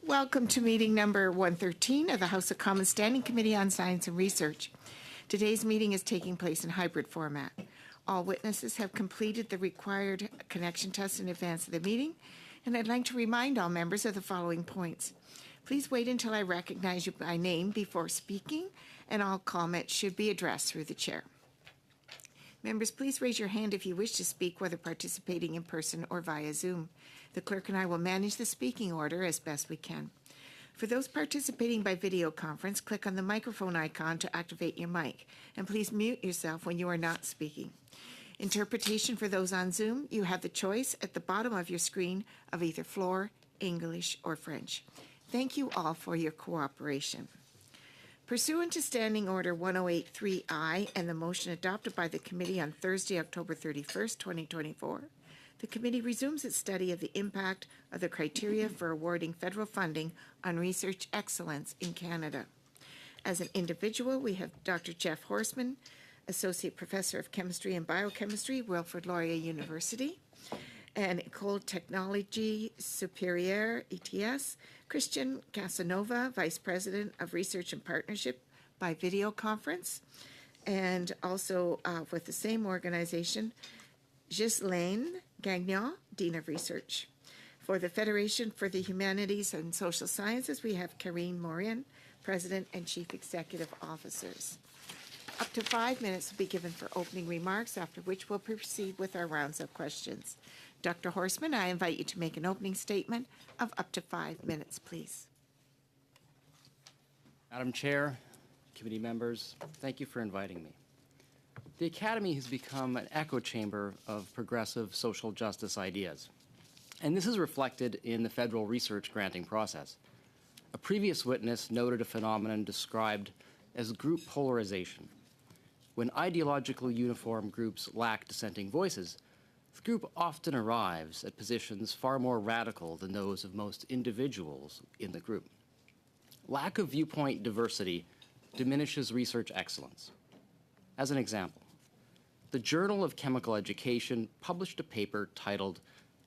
Welcome to meeting number 113 of the House of Commons Standing Committee on Science and Research. Today's meeting is taking place in hybrid format. All witnesses have completed the required connection test in advance of the meeting, and I'd like to remind all members of the following points. Please wait until I recognize you by name before speaking, and all comments should be addressed through the chair. Members, please raise your hand if you wish to speak, whether participating in person or via Zoom. The clerk and I will manage the speaking order as best we can. For those participating by video conference, click on the microphone icon to activate your mic, and please mute yourself when you are not speaking. Interpretation for those on Zoom, you have the choice at the bottom of your screen of either floor, English, or French. Thank you all for your cooperation. Pursuant to Standing Order 108.3I and the motion adopted by the committee on Thursday, October 31st, 2024, the committee resumes its study of the impact of the criteria for awarding federal funding on research excellence in Canada. As an individual, we have Dr. Jeff Horseman, Associate Professor of Chemistry and Biochemistry, Wilfrid Laurier University, and École Technologie Supérieure, ETS, Christian Casanova, Vice President of Research and Partnership by video conference, and also with the same organization, Ghislaine Gagnon, Dean of Research. For the Federation for the Humanities and Social Sciences, we have Karine Morin, President and Chief Executive Officers. Up to 5 minutes will be given for opening remarks, after which we'll proceed with our rounds of questions. Dr. Horseman, I invite you to make an opening statement of up to 5 minutes, please. Madam Chair, committee members, thank you for inviting me. The Academy has become an echo chamber of progressive social justice ideas, and this is reflected in the federal research granting process. A previous witness noted a phenomenon described as group polarization. When ideologically uniform groups lack dissenting voices, the group often arrives at positions far more radical than those of most individuals in the group. Lack of viewpoint diversity diminishes research excellence. As an example, the Journal of Chemical Education published a paper titled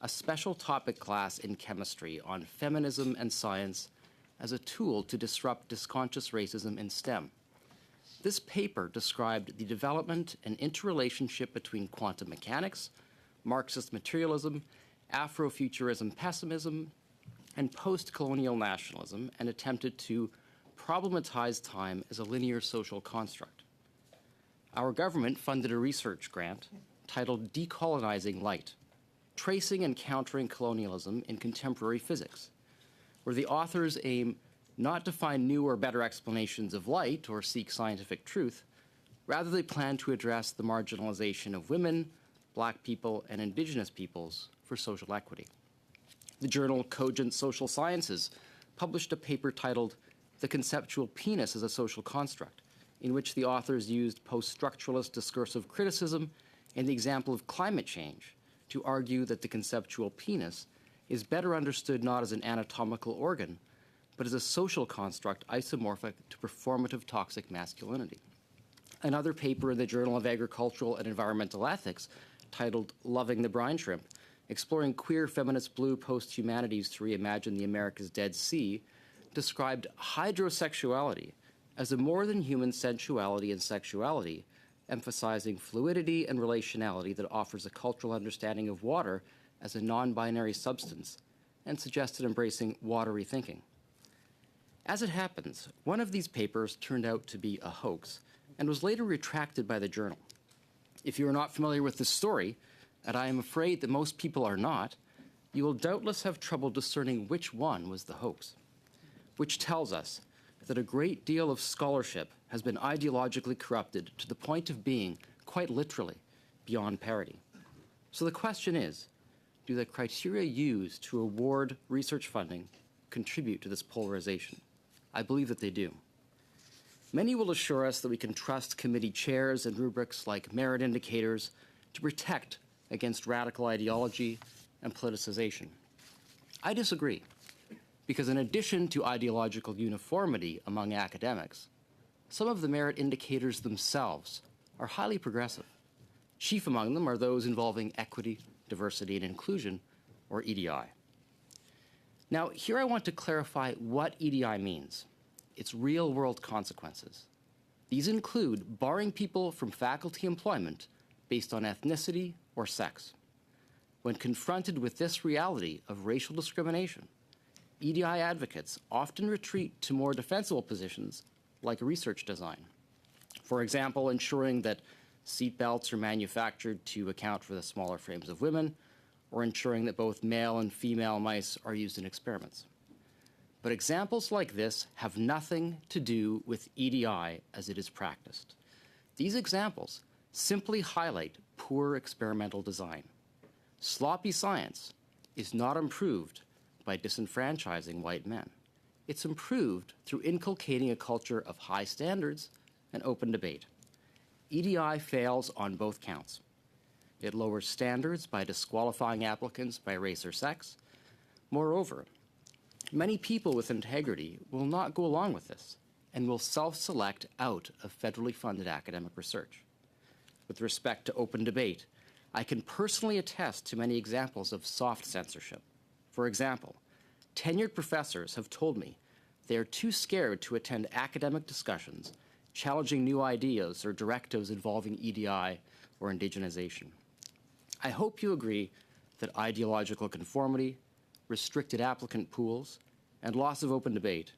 "A Special Topic Class in Chemistry on Feminism and Science as a Tool to Disrupt Disconscious Racism in STEM." This paper described the development and interrelationship between quantum mechanics, Marxist materialism, Afrofuturism pessimism, and post-colonial nationalism, and attempted to problematize time as a linear social construct. Our government funded a research grant titled "Decolonizing Light, Tracing and Countering Colonialism in Contemporary Physics," where the authors aim not to find new or better explanations of light or seek scientific truth. Rather, they plan to address the marginalization of women, Black people, and Indigenous peoples for social equity. The journal Cogent Social Sciences published a paper titled "The Conceptual Penis as a Social Construct," in which the authors used post-structuralist discursive criticism and the example of climate change to argue that the conceptual penis is better understood not as an anatomical organ, but as a social construct isomorphic to performative toxic masculinity. Another paper in the Journal of Agricultural and Environmental Ethics, titled "Loving the Brine Shrimp, Exploring Queer Feminist Blue Post-Humanities to Reimagine the America's Dead Sea," described hydrosexuality as a more than human sensuality and sexuality, emphasizing fluidity and relationality that offers a cultural understanding of water as a non-binary substance, and suggested embracing watery thinking. As it happens, one of these papers turned out to be a hoax and was later retracted by the journal. If you are not familiar with this story, and I am afraid that most people are not, you will doubtless have trouble discerning which one was the hoax, which tells us that a great deal of scholarship has been ideologically corrupted to the point of being, quite literally, beyond parity. So the question is, do the criteria used to award research funding contribute to this polarization? I believe that they do. Many will assure us that we can trust committee chairs and rubrics like merit indicators to protect against radical ideology and politicization. I disagree, because in addition to ideological uniformity among academics, some of the merit indicators themselves are highly progressive. Chief among them are those involving equity, diversity, and inclusion, or EDI. Now, here I want to clarify what EDI means, its real-world consequences. These include barring people from faculty employment based on ethnicity or sex. When confronted with this reality of racial discrimination, EDI advocates often retreat to more defensible positions like research design. For example, ensuring that seat belts are manufactured to account for the smaller frames of women, or ensuring that both male and female mice are used in experiments. But examples like this have nothing to do with EDI as it is practiced. These examples simply highlight poor experimental design. Sloppy science is not improved by disenfranchising white men. It's improved through inculcating a culture of high standards and open debate. EDI fails on both counts. It lowers standards by disqualifying applicants by race or sex. Moreover, many people with integrity will not go along with this and will self-select out of federally funded academic research. With respect to open debate, I can personally attest to many examples of soft censorship. For example, tenured professors have told me they are too scared to attend academic discussions challenging new ideas or directives involving EDI or indigenization. I hope you agree that ideological conformity, restricted applicant pools, and loss of open debate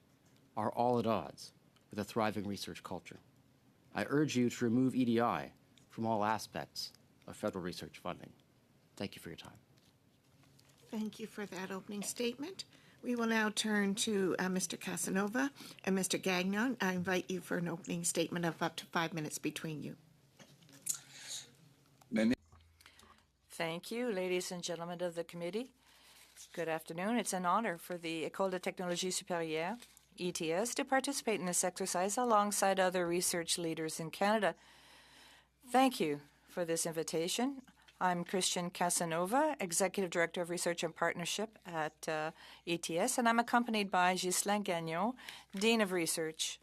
are all at odds with a thriving research culture. I urge you to remove EDI from all aspects of federal research funding. Thank you for your time. Thank you for that opening statement. We will now turn to Mr. Casanova and Mr. Gagnon. I invite you for an opening statement of up to 5 minutes between you. Thank you, ladies and gentlemen of the committee. Good afternoon. It's an honor for the École de Technologie Supérieure, ETS, to participate in this exercise alongside other research leaders in Canada. Thank you for this invitation. I'm Christian Casanova, Executive Director of Research and Partnership at ETS, and I'm accompanied by Ghislain Gagnon, Dean of Research.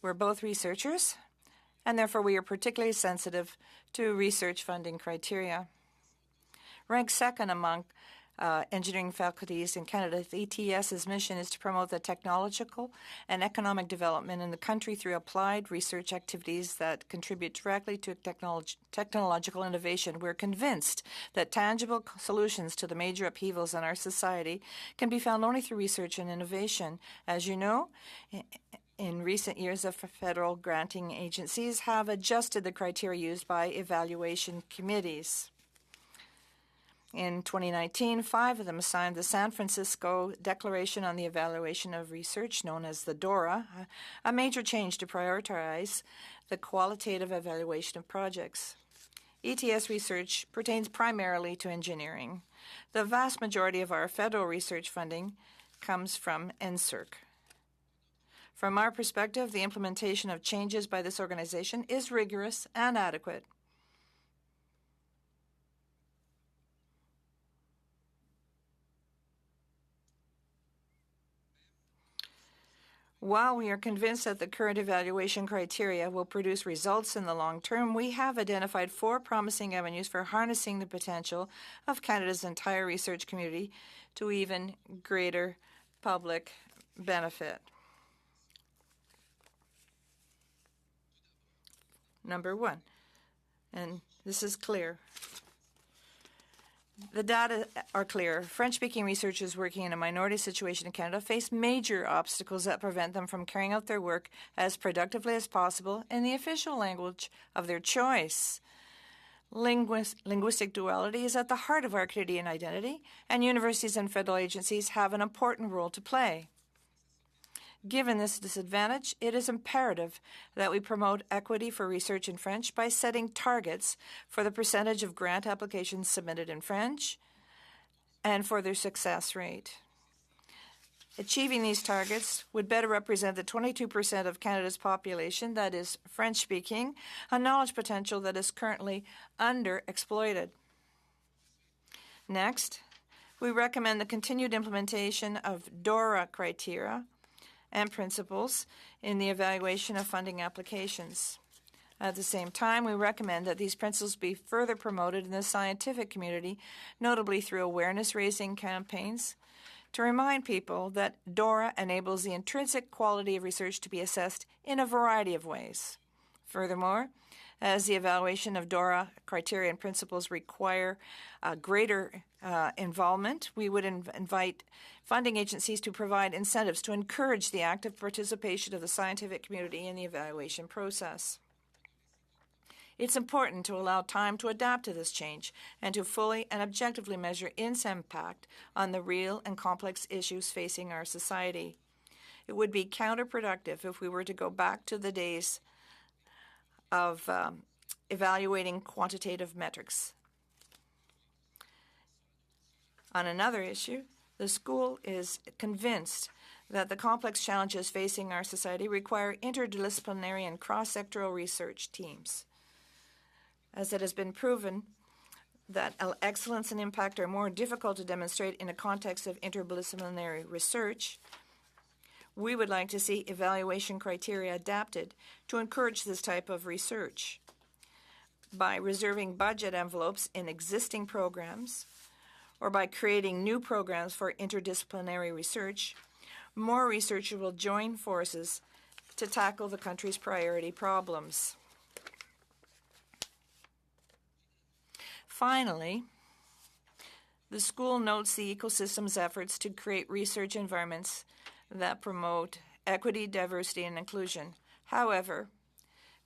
We're both researchers, and therefore we are particularly sensitive to research funding criteria. Ranked second among engineering faculties in Canada, the ETS's mission is to promote the technological and economic development in the country through applied research activities that contribute directly to technological innovation. We're convinced that tangible solutions to the major upheavals in our society can be found only through research and innovation. As you know, in recent years, the federal granting agencies have adjusted the criteria used by evaluation committees. In 2019, 5 of them signed the San Francisco Declaration on the Evaluation of Research, known as the DORA, a major change to prioritize the qualitative evaluation of projects. ETS research pertains primarily to engineering. The vast majority of our federal research funding comes from NSERC. From our perspective, the implementation of changes by this organization is rigorous and adequate. While we are convinced that the current evaluation criteria will produce results in the long term, we have identified 4 promising avenues for harnessing the potential of Canada's entire research community to even greater public benefit. Number 1, and this is clear. The data are clear. French-speaking researchers working in a minority situation in Canada face major obstacles that prevent them from carrying out their work as productively as possible in the official language of their choice. Linguistic duality is at the heart of our Canadian identity, and universities and federal agencies have an important role to play. Given this disadvantage, it is imperative that we promote equity for research in French by setting targets for the percentage of grant applications submitted in French and for their success rate. Achieving these targets would better represent the 22% of Canada's population that is French-speaking, a knowledge potential that is currently underexploited. Next, we recommend the continued implementation of DORA criteria and principles in the evaluation of funding applications. At the same time, we recommend that these principles be further promoted in the scientific community, notably through awareness-raising campaigns to remind people that DORA enables the intrinsic quality of research to be assessed in a variety of ways. Furthermore, as the evaluation of DORA criteria and principles require greater involvement, we would invite funding agencies to provide incentives to encourage the active participation of the scientific community in the evaluation process. It's important to allow time to adapt to this change and to fully and objectively measure its impact on the real and complex issues facing our society. It would be counterproductive if we were to go back to the days of evaluating quantitative metrics. On another issue, the school is convinced that the complex challenges facing our society require interdisciplinary and cross-sectoral research teams. As it has been proven that excellence and impact are more difficult to demonstrate in a context of interdisciplinary research, we would like to see evaluation criteria adapted to encourage this type of research. By reserving budget envelopes in existing programs, or by creating new programs for interdisciplinary research, more researchers will join forces to tackle the country's priority problems. Finally, the school notes the ecosystem's efforts to create research environments that promote equity, diversity, and inclusion. However,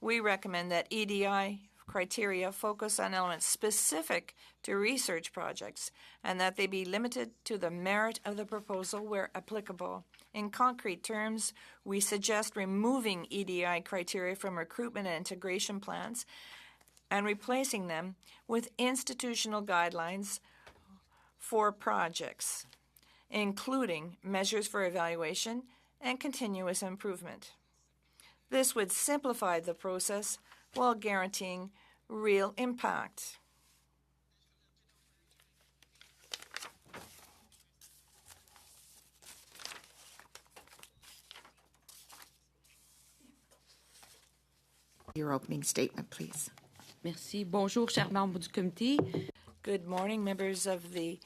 we recommend that EDI criteria focus on elements specific to research projects and that they be limited to the merit of the proposal where applicable. In concrete terms, we suggest removing EDI criteria from recruitment and integration plans and replacing them with institutional guidelines for projects, including measures for evaluation and continuous improvement. This would simplify the process while guaranteeing real impact. Your opening statement, please. Merci. Bonjour, chers membres du comité. Good morning, members of the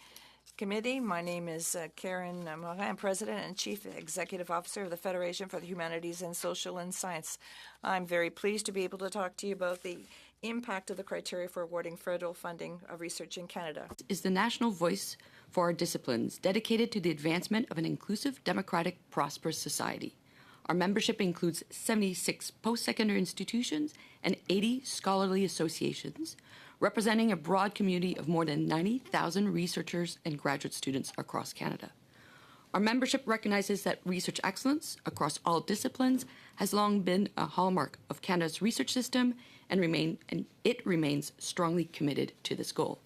committee. My name is Karen Morin. I'm President and Chief Executive Officer of the Federation for the Humanities and Social and Science. I'm very pleased to be able to talk to you about the impact of the criteria for awarding federal funding of research in Canada. Is the national voice for our disciplines dedicated to the advancement of an inclusive, democratic, prosperous society. Our membership includes 76 post-secondary institutions and 80 scholarly associations, representing a broad community of more than 90,000 researchers and graduate students across Canada. Our membership recognizes that research excellence across all disciplines has long been a hallmark of Canada's research system and it remains strongly committed to this goal.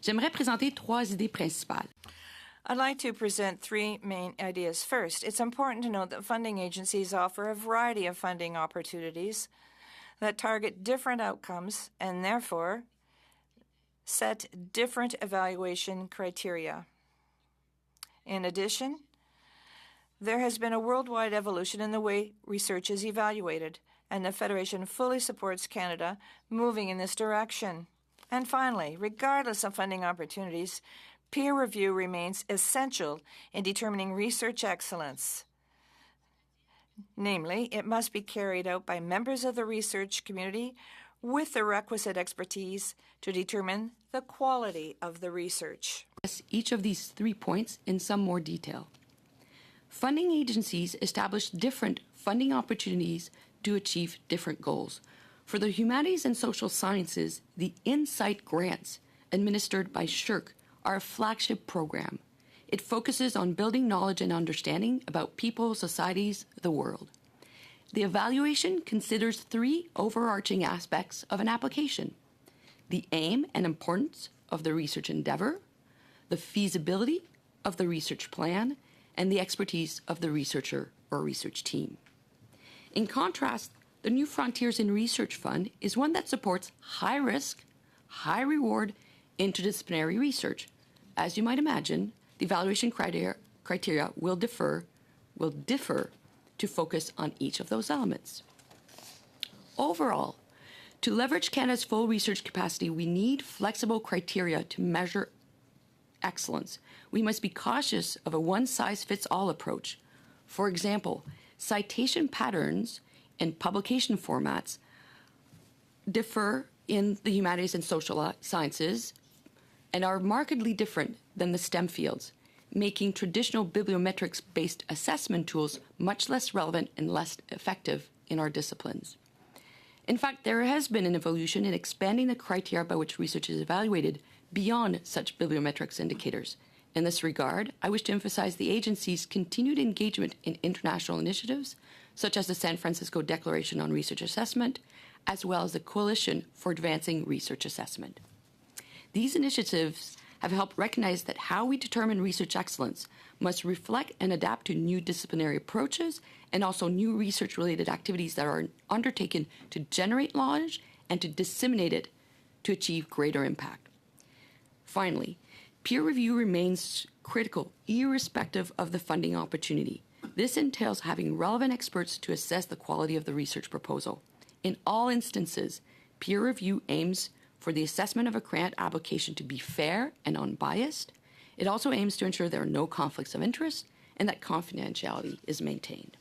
J'aimerais présenter 3 idées principales. I'd like to present 3 main ideas. First, it's important to note that funding agencies offer a variety of funding opportunities that target different outcomes and therefore set different evaluation criteria. In addition, there has been a worldwide evolution in the way research is evaluated, and the Federation fully supports Canada moving in this direction. And finally, regardless of funding opportunities, peer review remains essential in determining research excellence. Namely, it must be carried out by members of the research community with the requisite expertise to determine the quality of the research. Each of these 3 points in some more detail. Funding agencies establish different funding opportunities to achieve different goals. For the humanities and social sciences, the Insight grants administered by SHRC are a flagship program. It focuses on building knowledge and understanding about people, societies, the world. The evaluation considers 3 overarching aspects of an application: the aim and importance of the research endeavor, the feasibility of the research plan, and the expertise of the researcher or research team. In contrast, the New Frontiers in Research Fund is one that supports high-risk, high-reward interdisciplinary research. As you might imagine, the evaluation criteria will differ to focus on each of those elements. Overall, to leverage Canada's full research capacity, we need flexible criteria to measure excellence, we must be cautious of a one-size-fits-all approach. For example, citation patterns and publication formats differ in the humanities and social sciences and are markedly different than the STEM fields, making traditional bibliometrics-based assessment tools much less relevant and less effective in our disciplines. In fact, there has been an evolution in expanding the criteria by which research is evaluated beyond such bibliometrics indicators. In this regard, I wish to emphasize the agency's continued engagement in international initiatives, such as the San Francisco Declaration on Research Assessment, as well as the Coalition for Advancing Research Assessment. These initiatives have helped recognize that how we determine research excellence must reflect and adapt to new disciplinary approaches and also new research-related activities that are undertaken to generate knowledge and to disseminate it to achieve greater impact. Finally, peer review remains critical, irrespective of the funding opportunity. This entails having relevant experts to assess the quality of the research proposal. In all instances, peer review aims for the assessment of a grant application to be fair and unbiased. It also aims to ensure there are no conflicts of interest and that confidentiality is maintained.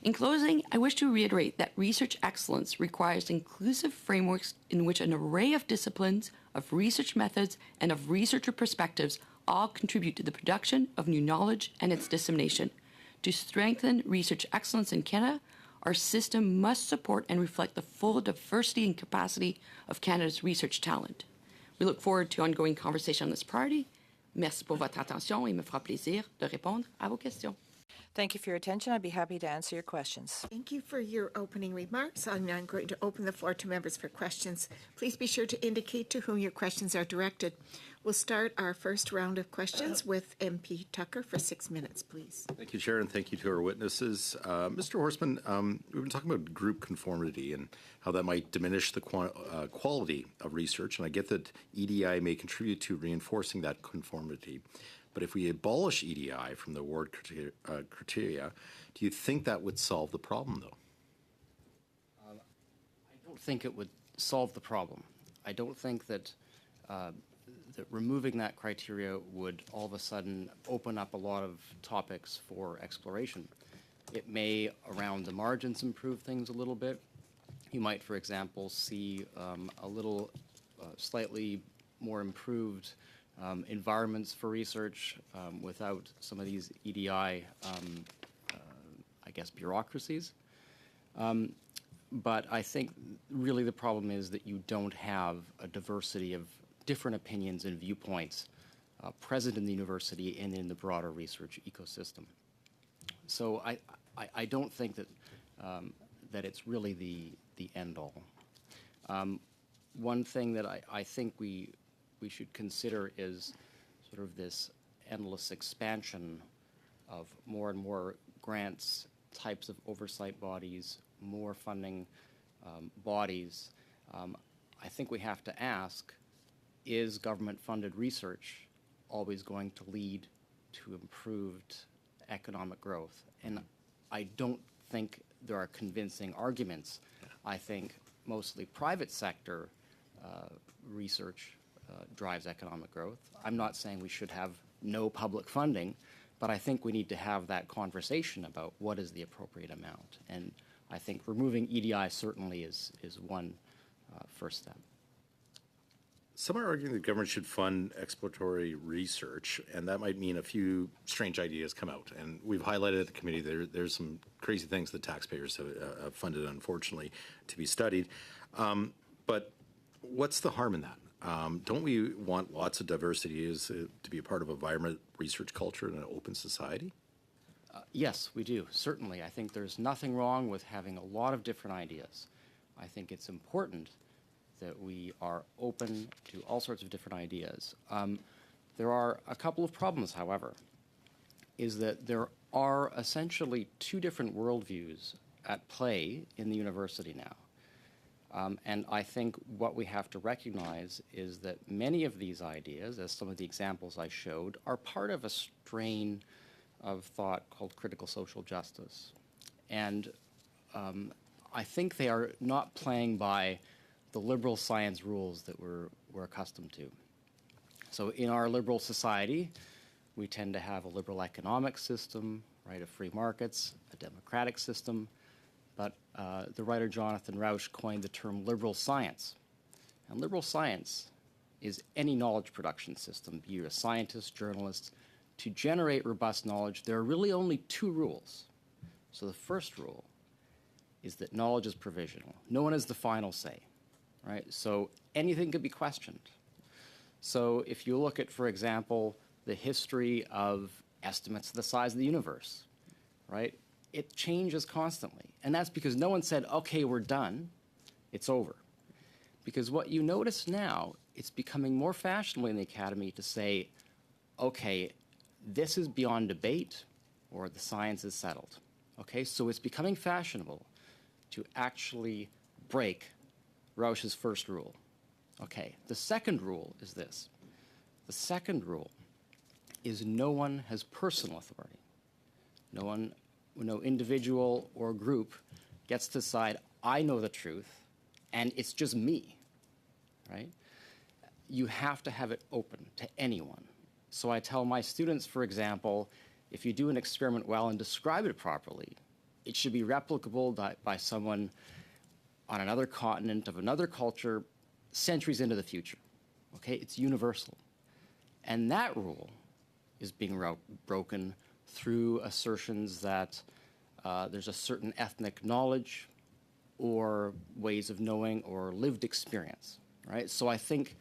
In closing, I wish to reiterate that research excellence requires inclusive frameworks in which an array of disciplines, of research methods, and of researcher perspectives all contribute to the production of new knowledge and its dissemination. To strengthen research excellence in Canada, our system must support and reflect the full diversity and capacity of Canada's research talent. We look forward to ongoing conversation on this priority. Merci pour votre attention et me fera plaisir de répondre à vos questions. Thank you for your attention. I'd be happy to answer your questions. Thank you for your opening remarks. I'm now going to open the floor to members for questions. Please be sure to indicate to whom your questions are directed. We'll start our first round of questions with MP Tucker for 6 minutes, please. Thank you, Chair, and thank you to our witnesses. Mr. Horstman, we've been talking about group conformity and how that might diminish the quality of research, and I get that EDI may contribute to reinforcing that conformity. But if we abolish EDI from the award criteria, do you think that would solve the problem, though? I don't think it would solve the problem. I don't think that that removing that criteria would all of a sudden open up a lot of topics for exploration. It may, around the margins, improve things a little bit. You might, for example, see a little slightly more improved environments for research without some of these EDI, I guess, bureaucracies. But I think really the problem is that you don't have a diversity of different opinions and viewpoints present in the university and in the broader research ecosystem. So I don't think that that it's really the end all. One thing that I think we should consider is sort of this endless expansion of more and more grants, types of oversight bodies, more funding bodies. I think we have to ask, is government-funded research always going to lead to improved economic growth? And I don't think there are convincing arguments. I think mostly private sector research drives economic growth. I'm not saying we should have no public funding, but I think we need to have that conversation about what is the appropriate amount. And I think removing EDI certainly is one first step. Some are arguing that government should fund exploratory research, and that might mean a few strange ideas come out. And we've highlighted at the committee there's some crazy things that taxpayers have funded, unfortunately, to be studied. But what's the harm in that? Don't we want lots of diversity to be a part of a vibrant research culture in an open society? Yes, we do, certainly. I think there's nothing wrong with having a lot of different ideas. I think it's important that we are open to all sorts of different ideas. There are a couple of problems, however, is that there are essentially two different worldviews at play in the university now. And I think what we have to recognize is that many of these ideas, as some of the examples I showed, are part of a strain of thought called critical social justice. And I think they are not playing by the liberal science rules that we're accustomed to. So in our liberal society, we tend to have a liberal economic system, right, of free markets, a democratic system, but the writer Jonathan Rauch coined the term liberal science. And liberal science is any knowledge production system, be you a scientist, journalist. To generate robust knowledge, there are really only two rules. So the first rule is that knowledge is provisional. No one has the final say, right? So anything could be questioned. So if you look at, for example, the history of estimates of the size of the universe, right? It changes constantly. And that's because no one said, okay, we're done, it's over. Because what you notice now, it's becoming more fashionable in the academy to say, okay, this is beyond debate, or the science is settled. Okay, so it's becoming fashionable to actually break Rauch's first rule. Okay, the second rule is this. The second rule is no one has personal authority. No individual or group gets to decide, I know the truth, and it's just me, right? You have to have it open to anyone. So I tell my students, for example, if you do an experiment well and describe it properly, it should be replicable by someone on another continent of another culture centuries into the future. Okay, it's universal. And that rule is being broken through assertions that there's a certain ethnic knowledge or ways of knowing or lived experience, right? So I think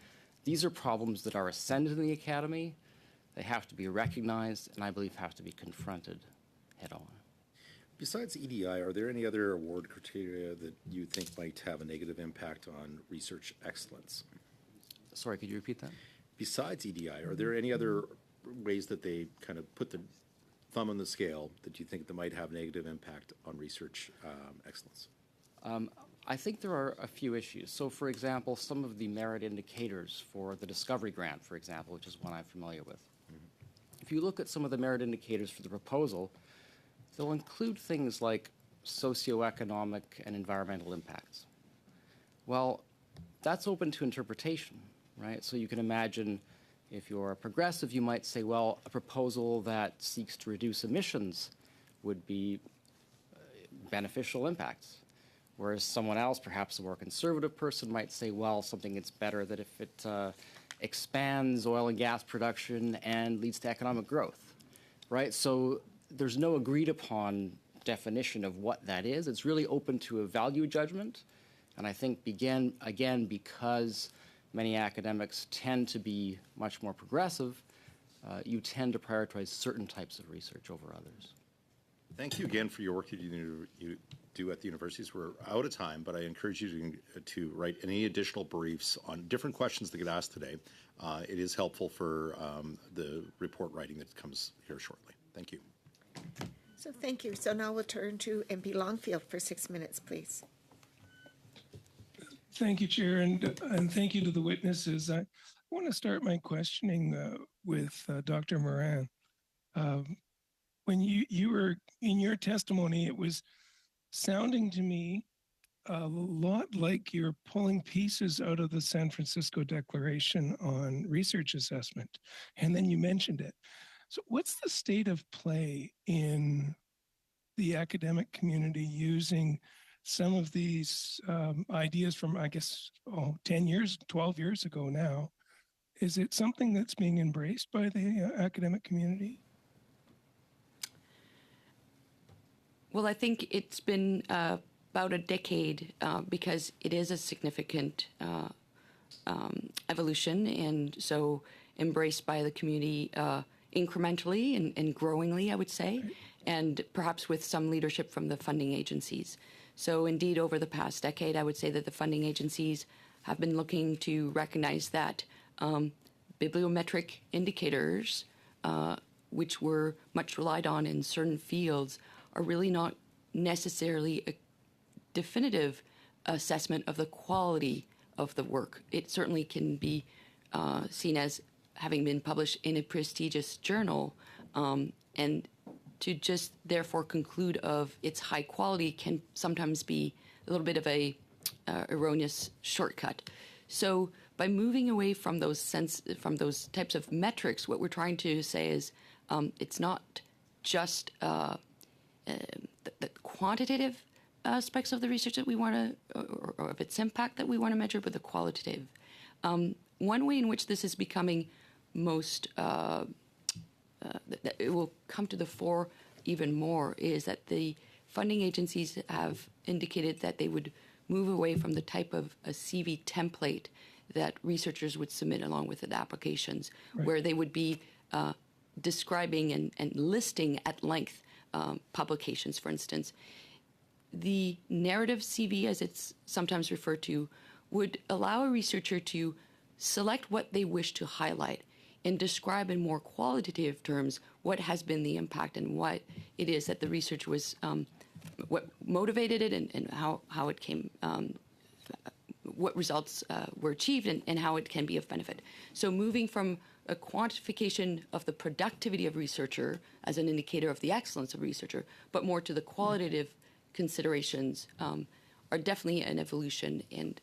these are problems that are ascendant in the academy. They have to be recognized, and I believe have to be confronted head on. Besides EDI, are there any other award criteria that you think might have a negative impact on research excellence? Sorry, could you repeat that? Besides EDI, are there any other ways that they kind of put the thumb on the scale that you think that might have negative impact on research excellence? I think there are a few issues. So, for example, some of the merit indicators for the Discovery Grant, for example, which is one I'm familiar with. If you look at some of the merit indicators for the proposal, they'll include things like socioeconomic and environmental impacts. Well, that's open to interpretation, right? So you can imagine if you're a progressive, you might say, well, a proposal that seeks to reduce emissions would be beneficial impacts. Whereas someone else, perhaps a more conservative person, might say, well, something that's better that if it expands oil and gas production and leads to economic growth, right? So there's no agreed upon definition of what that is. It's really open to a value judgment. And I think, again, because many academics tend to be much more progressive, you tend to prioritize certain types of research over others. Thank you again for your work you do at the universities. We're out of time, but I encourage you to write any additional briefs on different questions that get asked today. It is helpful for the report writing that comes here shortly. Thank you. So thank you. So now we'll turn to MP Longfield for 6 minutes, please. Thank you, Chair, and thank you to the witnesses. I want to start my questioning with Dr. Moran. When you were in your testimony, it was sounding to me a lot like you're pulling pieces out of the San Francisco Declaration on research assessment, and then you mentioned it. So what's the state of play in the academic community using some of these ideas from, I guess, 10 years, 12 years ago now? Is it something that's being embraced by the academic community? Well, I think it's been about a decade because it is a significant evolution, and so embraced by the community incrementally and growingly, I would say, and perhaps with some leadership from the funding agencies. So indeed, over the past decade, I would say that the funding agencies have been looking to recognize that bibliometric indicators, which were much relied on in certain fields, are really not necessarily a definitive assessment of the quality of the work. It certainly can be seen as having been published in a prestigious journal, and to just therefore conclude of its high quality can sometimes be a little bit of a erroneous shortcut. So, by moving away from those types of metrics, what we're trying to say is it's not just the quantitative aspects of the research that we want to, or of its impact that we want to measure, but the qualitative. One way in which this is becoming most, that it will come to the fore even more, is that the funding agencies have indicated that they would move away from the type of a CV template that researchers would submit along with the applications, where they would be describing and listing at length publications, for instance. The narrative CV, as it's sometimes referred to, would allow a researcher to select what they wish to highlight and describe in more qualitative terms what has been the impact and what it is that the research was, what motivated it, and how it came, what results were achieved, and how it can be of benefit. So moving from a quantification of the productivity of researcher as an indicator of the excellence of researcher, but more to the qualitative considerations are definitely an evolution, and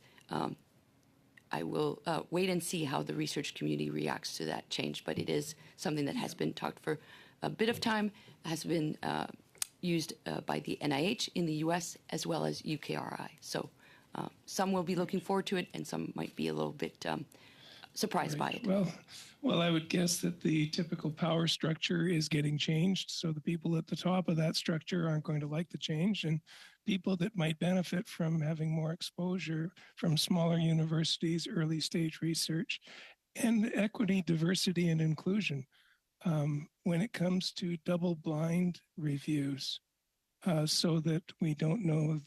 I will wait and see how the research community reacts to that change. But it is something that has been talked for a bit of time, has been used by the NIH in the US as well as UKRI. So some will be looking forward to it, and some might be a little bit surprised by it. Well, I would guess that the typical power structure is getting changed. So the people at the top of that structure aren't going to like the change, and people that might benefit from having more exposure from smaller universities, early stage research, and equity, diversity, and inclusion. When it comes to double-blind reviews, so that we don't know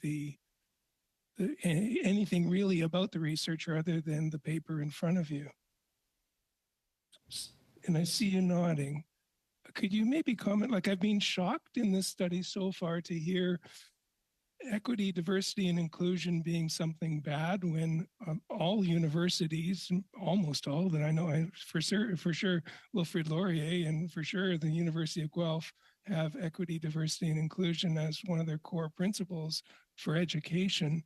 anything really about the researcher other than the paper in front of you. And I see you nodding. Could you maybe comment, like, I've been shocked in this study so far to hear equity, diversity, and inclusion being something bad when all universities, almost all that I know, for sure Wilfrid Laurier and for sure the University of Guelph have equity, diversity, and inclusion as one of their core principles for education.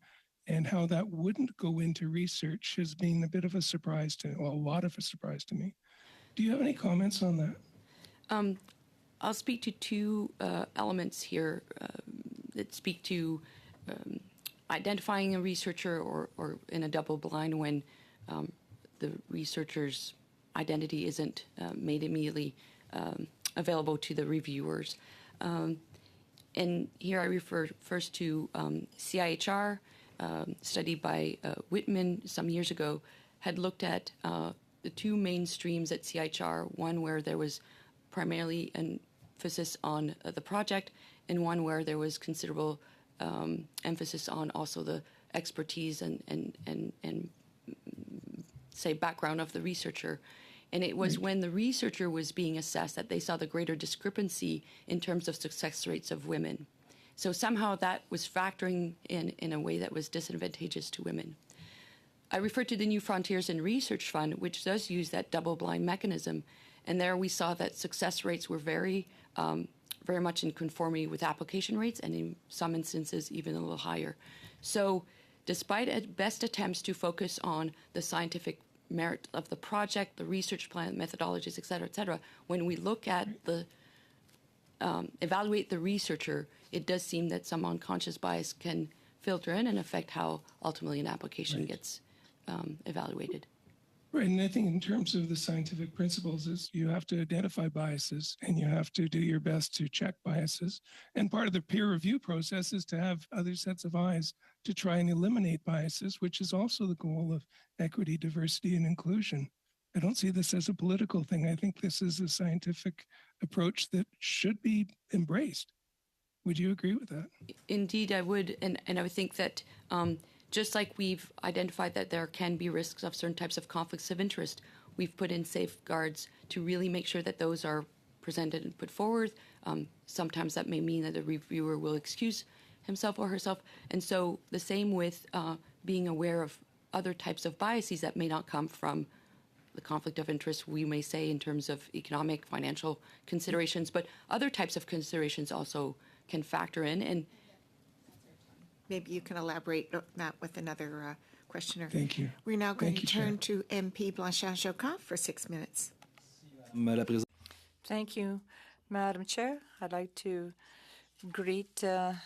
And how that wouldn't go into research has been a bit of a surprise a lot of a surprise to me. Do you have any comments on that? I'll speak to two elements here that speak to identifying a researcher or in a double blind when the researcher's identity isn't made immediately available to the reviewers. And here I refer first to CIHR, study by Whitman some years ago, had looked at the two main streams at CIHR, one where there was primarily an emphasis on the project, and one where there was considerable emphasis on also the expertise and say background of the researcher. And it was when the researcher was being assessed that they saw the greater discrepancy in terms of success rates of women. So somehow that was factoring in a way that was disadvantageous to women. I referred to the New Frontiers in Research Fund, which does use that double-blind mechanism. And there we saw that success rates were very much in conformity with application rates, and in some instances even a little higher. So despite at best attempts to focus on the scientific merit of the project, the research plan, methodologies, et cetera, when we look at the evaluate the researcher, it does seem that some unconscious bias can filter in and affect how ultimately an application gets evaluated. Right, and I think in terms of the scientific principles is you have to identify biases and you have to do your best to check biases. And part of the peer review process is to have other sets of eyes to try and eliminate biases, which is also the goal of equity, diversity, and inclusion. I don't see this as a political thing. I think this is a scientific approach that should be embraced. Would you agree with that? Indeed, I would. And I would think that just like we've identified that there can be risks of certain types of conflicts of interest, we've put in safeguards to really make sure that those are presented and put forward. Sometimes that may mean that the reviewer will excuse himself or herself. And so the same with being aware of other types of biases that may not come from the conflict of interest, we may say, in terms of economic, financial considerations, but other types of considerations also can factor in. And maybe you can elaborate on that with another question. questioner. Thank you. We're now going Thank to you, Chair. turn to MP Blanchard-Jocas for 6 minutes. Thank you, Madam Chair. I'd like to greet the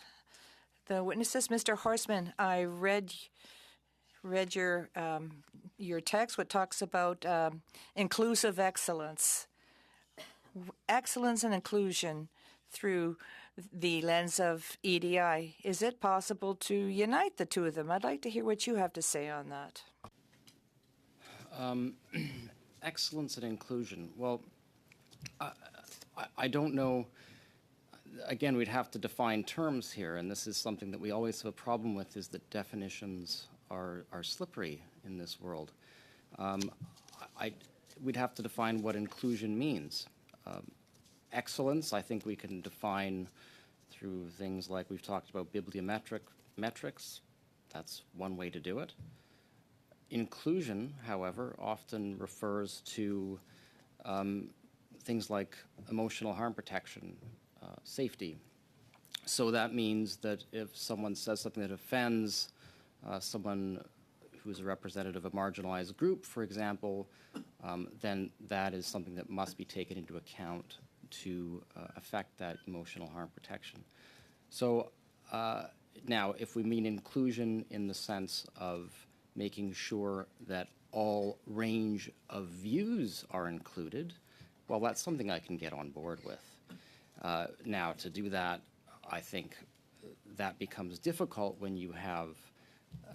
witnesses. Mr. Horstman, I read your text, what talks about inclusive excellence. Excellence and inclusion through the lens of EDI. Is it possible to unite the two of them? I'd like to hear what you have to say on that. Excellence and inclusion. Well, I don't know. Again, we'd have to define terms here, and this is something that we always have a problem with, is that definitions are slippery in this world. We'd have to define what inclusion means. Excellence, I think we can define through things like we've talked about bibliometric metrics. That's one way to do it. Inclusion, however, often refers to things like emotional harm protection, safety. So that means that if someone says something that offends someone who's a representative of a marginalized group, for example, then that is something that must be taken into account to affect that emotional harm protection. So now, if we mean inclusion in the sense of making sure that all range of views are included, well, that's something I can get on board with. Now, to do that, I think that becomes difficult when you have,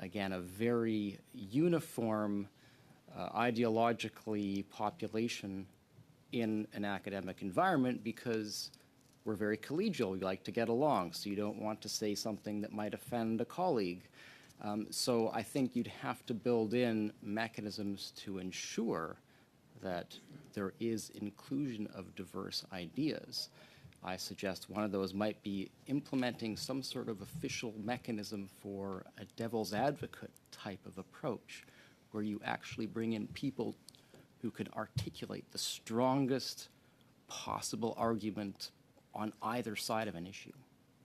again, a very uniform, ideologically population in an academic environment, because we're very collegial. We like to get along, so you don't want to say something that might offend a colleague. So I think you'd have to build in mechanisms to ensure that there is inclusion of diverse ideas. I suggest one of those might be implementing some sort of official mechanism for a devil's advocate type of approach, where you actually bring in people who can articulate the strongest possible argument on either side of an issue.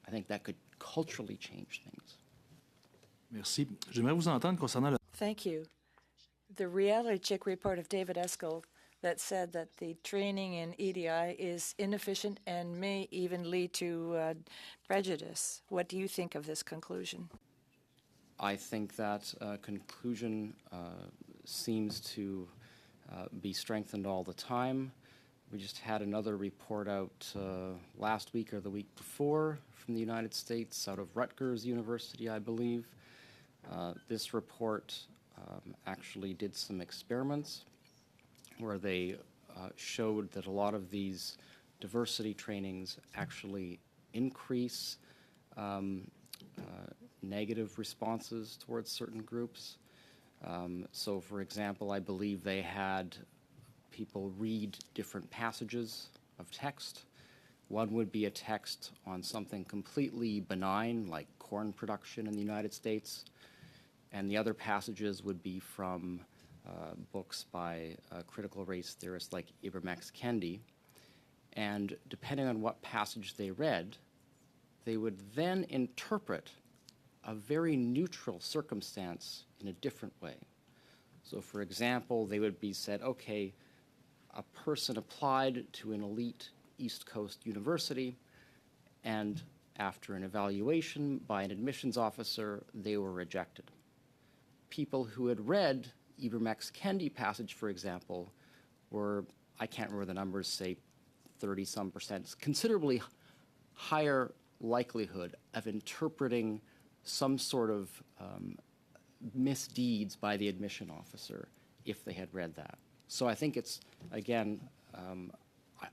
I think that could culturally change things. Merci. J'aimerais vous entendre concernant Thank you. The reality check report of David Eskell that said that the training in EDI is inefficient and may even lead to prejudice. What do you think of this conclusion? I think that conclusion seems to be strengthened all the time. We just had another report out last week or the week before from the United States, out of Rutgers University, I believe. This report actually did some experiments where they showed that a lot of these diversity trainings actually increase negative responses towards certain groups. So, for example, I believe they had people read different passages of text. One would be a text on something completely benign, like corn production in the United States, and the other passages would be from books by critical race theorists like Ibram X. Kendi. And depending on what passage they read, they would then interpret a very neutral circumstance in a different way. So, for example, they would be said, okay, a person applied to an elite East Coast university, and after an evaluation by an admissions officer, they were rejected. People who had read Ibram X. Kendi passage, for example, were, I can't remember the numbers, say 30-some%, considerably higher likelihood of interpreting some sort of misdeeds by the admission officer if they had read that. So I think it's, again,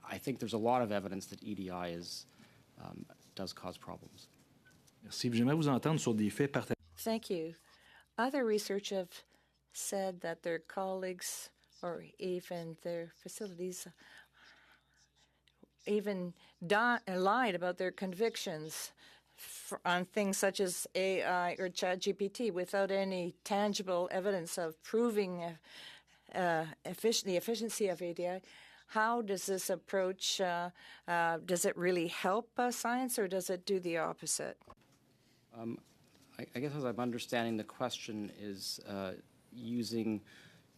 I think there's a lot of evidence that EDI does cause problems. Merci. J'aimerais vous entendre sur des faits partagés. Thank you. Other research have said that their colleagues or even their facilities even lied about their convictions on things such as AI or ChatGPT without any tangible evidence of proving the efficiency of ADI. How does this approach, does it really help science, or does it do the opposite? I guess as I'm understanding the question is using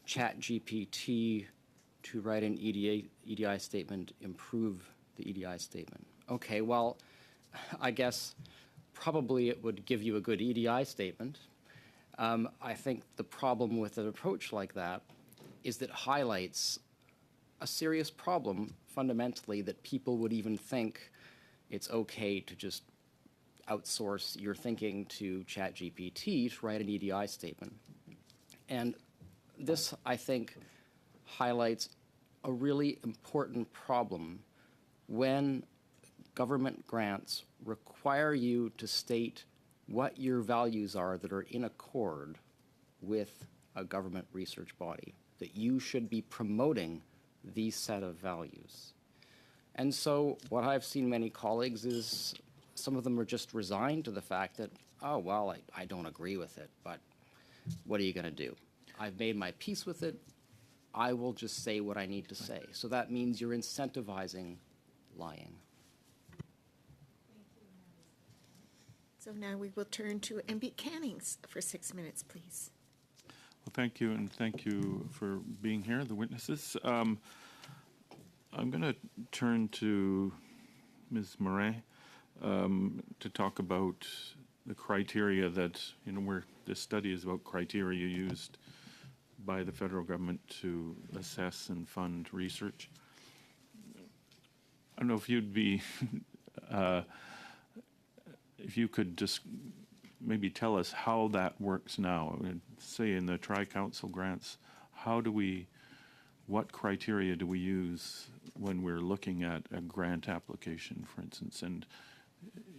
ChatGPT to write an EDI statement, improve the EDI statement. Okay, well, I guess probably it would give you a good EDI statement. I think the problem with an approach like that is that it highlights a serious problem fundamentally, that people would even think it's okay to just outsource your thinking to ChatGPT to write an EDI statement. And this, I think, highlights a really important problem when government grants require you to state what your values are that are in accord with a government research body, that you should be promoting these set of values. And so what I've seen many colleagues is some of them are just resigned to the fact that, oh, well, I don't agree with it, but what are you going to do? I've made my peace with it. I will just say what I need to say. So that means you're incentivizing lying. So now we will turn to MB Cannings for 6 minutes, please. Well, thank you, and thank you for being here, the witnesses. I'm going to turn to Ms. Morin to talk about the criteria that, where this study is about criteria used by the federal government to assess and fund research. I don't know if you'd be, if you could just maybe tell us how that works now. Say in the Tri-Council grants, what criteria do we use when we're looking at a grant application, for instance? And,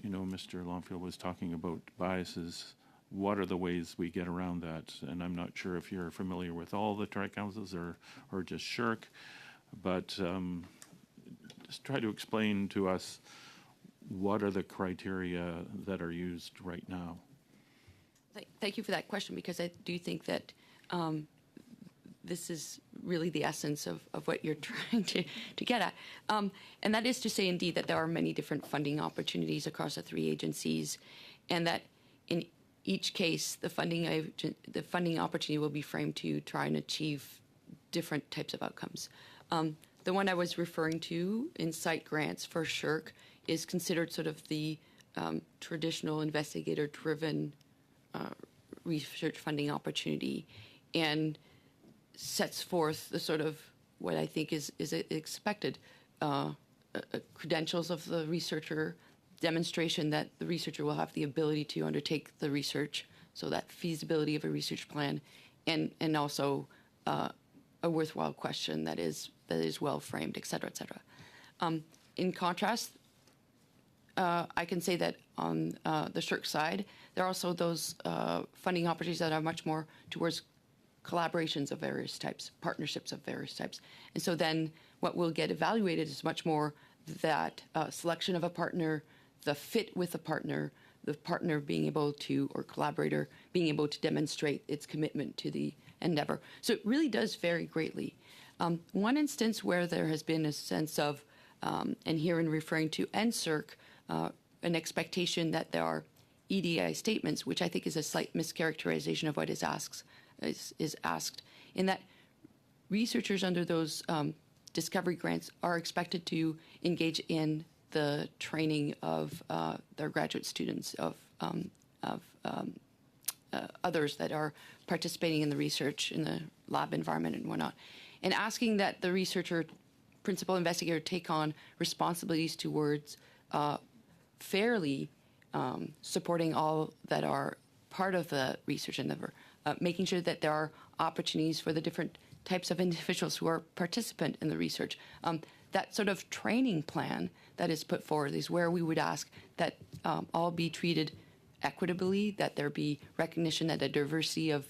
Mr. Longfield was talking about biases. What are the ways we get around that? And I'm not sure if you're familiar with all the Tri-Councils or just SHRC, but just try to explain to us what are the criteria that are used right now. Thank you for that question, because I do think that this is really the essence of what you're trying to get at. And that is to say, indeed, that there are many different funding opportunities across the three agencies, and that in each case, the funding opportunity will be framed to try and achieve different types of outcomes. The one I was referring to in site grants for SHRC is considered sort of the traditional investigator-driven research funding opportunity, and sets forth the sort of what I think is expected credentials of the researcher, demonstration that the researcher will have the ability to undertake the research, so that feasibility of a research plan, and also a worthwhile question that is well framed, et cetera, et cetera. In contrast, I can say that on the SHRC side, there are also those funding opportunities that are much more towards collaborations of various types, partnerships of various types. And so then what will get evaluated is much more that selection of a partner, the fit with the partner being able to, or collaborator being able to demonstrate its commitment to the endeavor. So it really does vary greatly. One instance where there has been a sense of, and here in referring to NSERC, an expectation that there are EDI statements, which I think is a slight mischaracterization of what is asked, in that researchers under those discovery grants are expected to engage in the training of their graduate students, of others that are participating in the research in the lab environment and whatnot, and asking that the researcher, principal investigator, take on responsibilities towards fairly supporting all that are part of the research endeavor, making sure that there are opportunities for the different types of individuals who are participant in the research. That sort of training plan that is put forward is where we would ask that all be treated equitably, that there be recognition that a diversity of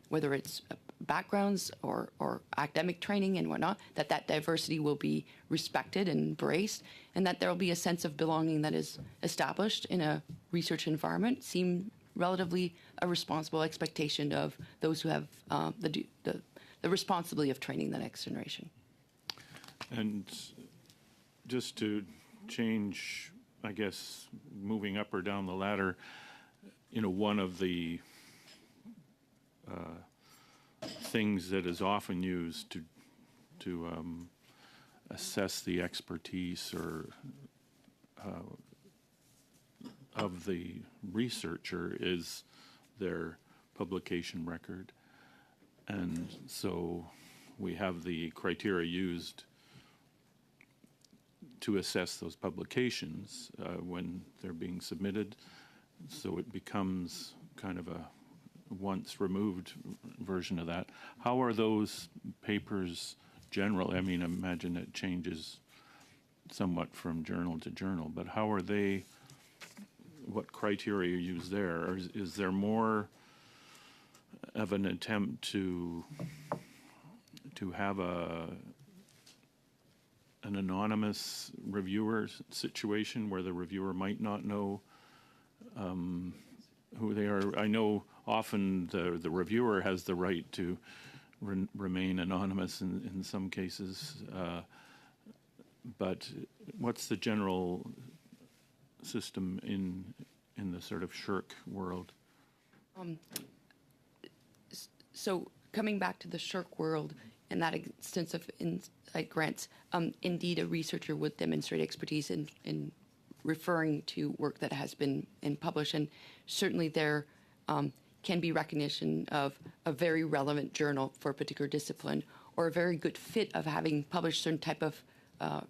whether it's backgrounds or academic training and whatnot, that diversity will be respected and embraced, and that there will be a sense of belonging that is established in a research environment, seem relatively a responsible expectation of those who have the responsibility of training the next generation. And just to change, I guess, moving up or down the ladder, one of the things that is often used to assess the expertise or of the researcher is their publication record. And so we have the criteria used to assess those publications when they're being submitted. So it becomes kind of a once removed version of that. How are those papers generally? I mean, I imagine it changes somewhat from journal to journal, but how are they, what criteria are used there? Or is there more of an attempt to have an anonymous reviewer situation where the reviewer might not know who they are? I know often the reviewer has the right to remain anonymous in some cases, but what's the general system in the sort of SHRC world? So coming back to the SHRC world and that instance of insight grants, indeed a researcher would demonstrate expertise in referring to work that has been published, and certainly there can be recognition of a very relevant journal for a particular discipline, or a very good fit of having published certain type of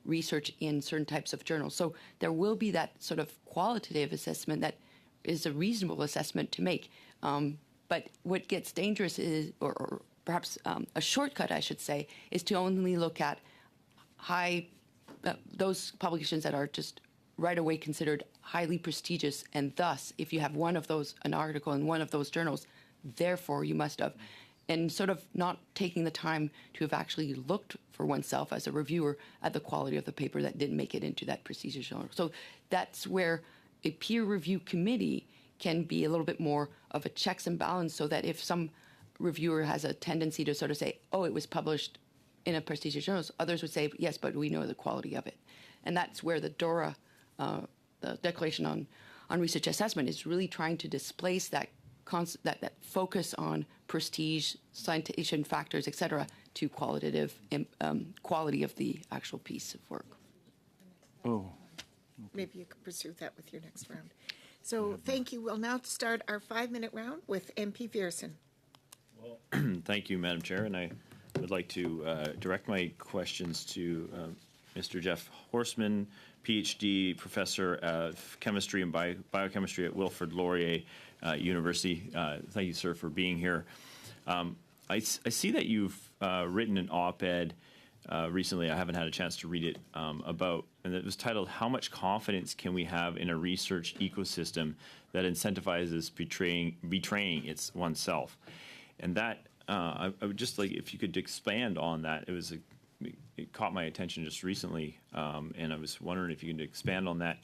research in certain types of journals. So there will be that sort of qualitative assessment that is a reasonable assessment to make. But what gets dangerous is, or perhaps a shortcut, I should say, is to only look at those publications that are just right away considered highly prestigious, and thus, if you have an article in one of those journals, therefore you must have, and sort of not taking the time to have actually looked for oneself as a reviewer at the quality of the paper that didn't make it into that prestigious journal. So that's where a peer review committee can be a little bit more of a checks and balance, so that if some reviewer has a tendency to sort of say, oh, it was published in a prestigious journal, others would say, yes, but we know the quality of it. And that's where the DORA, the Declaration on Research Assessment, is really trying to displace that focus on prestige, citation factors, et cetera, to qualitative quality of the actual piece of work. Oh. Maybe you could pursue that with your next round. So thank you. We'll now start our 5-minute round with MP Viersen. Well, thank you, Madam Chair, and I would like to direct my questions to Mr. Jeff Horstman, PhD professor of chemistry and biochemistry at Wilfrid Laurier University. Thank you, sir, for being here. I see that you've written an op-ed recently. I haven't had a chance to read it about, and it was titled, "How much confidence can we have in a research ecosystem that incentivizes betraying its oneself?" And that, I would just like if you could expand on that. It caught my attention just recently, and I was wondering if you could expand on that.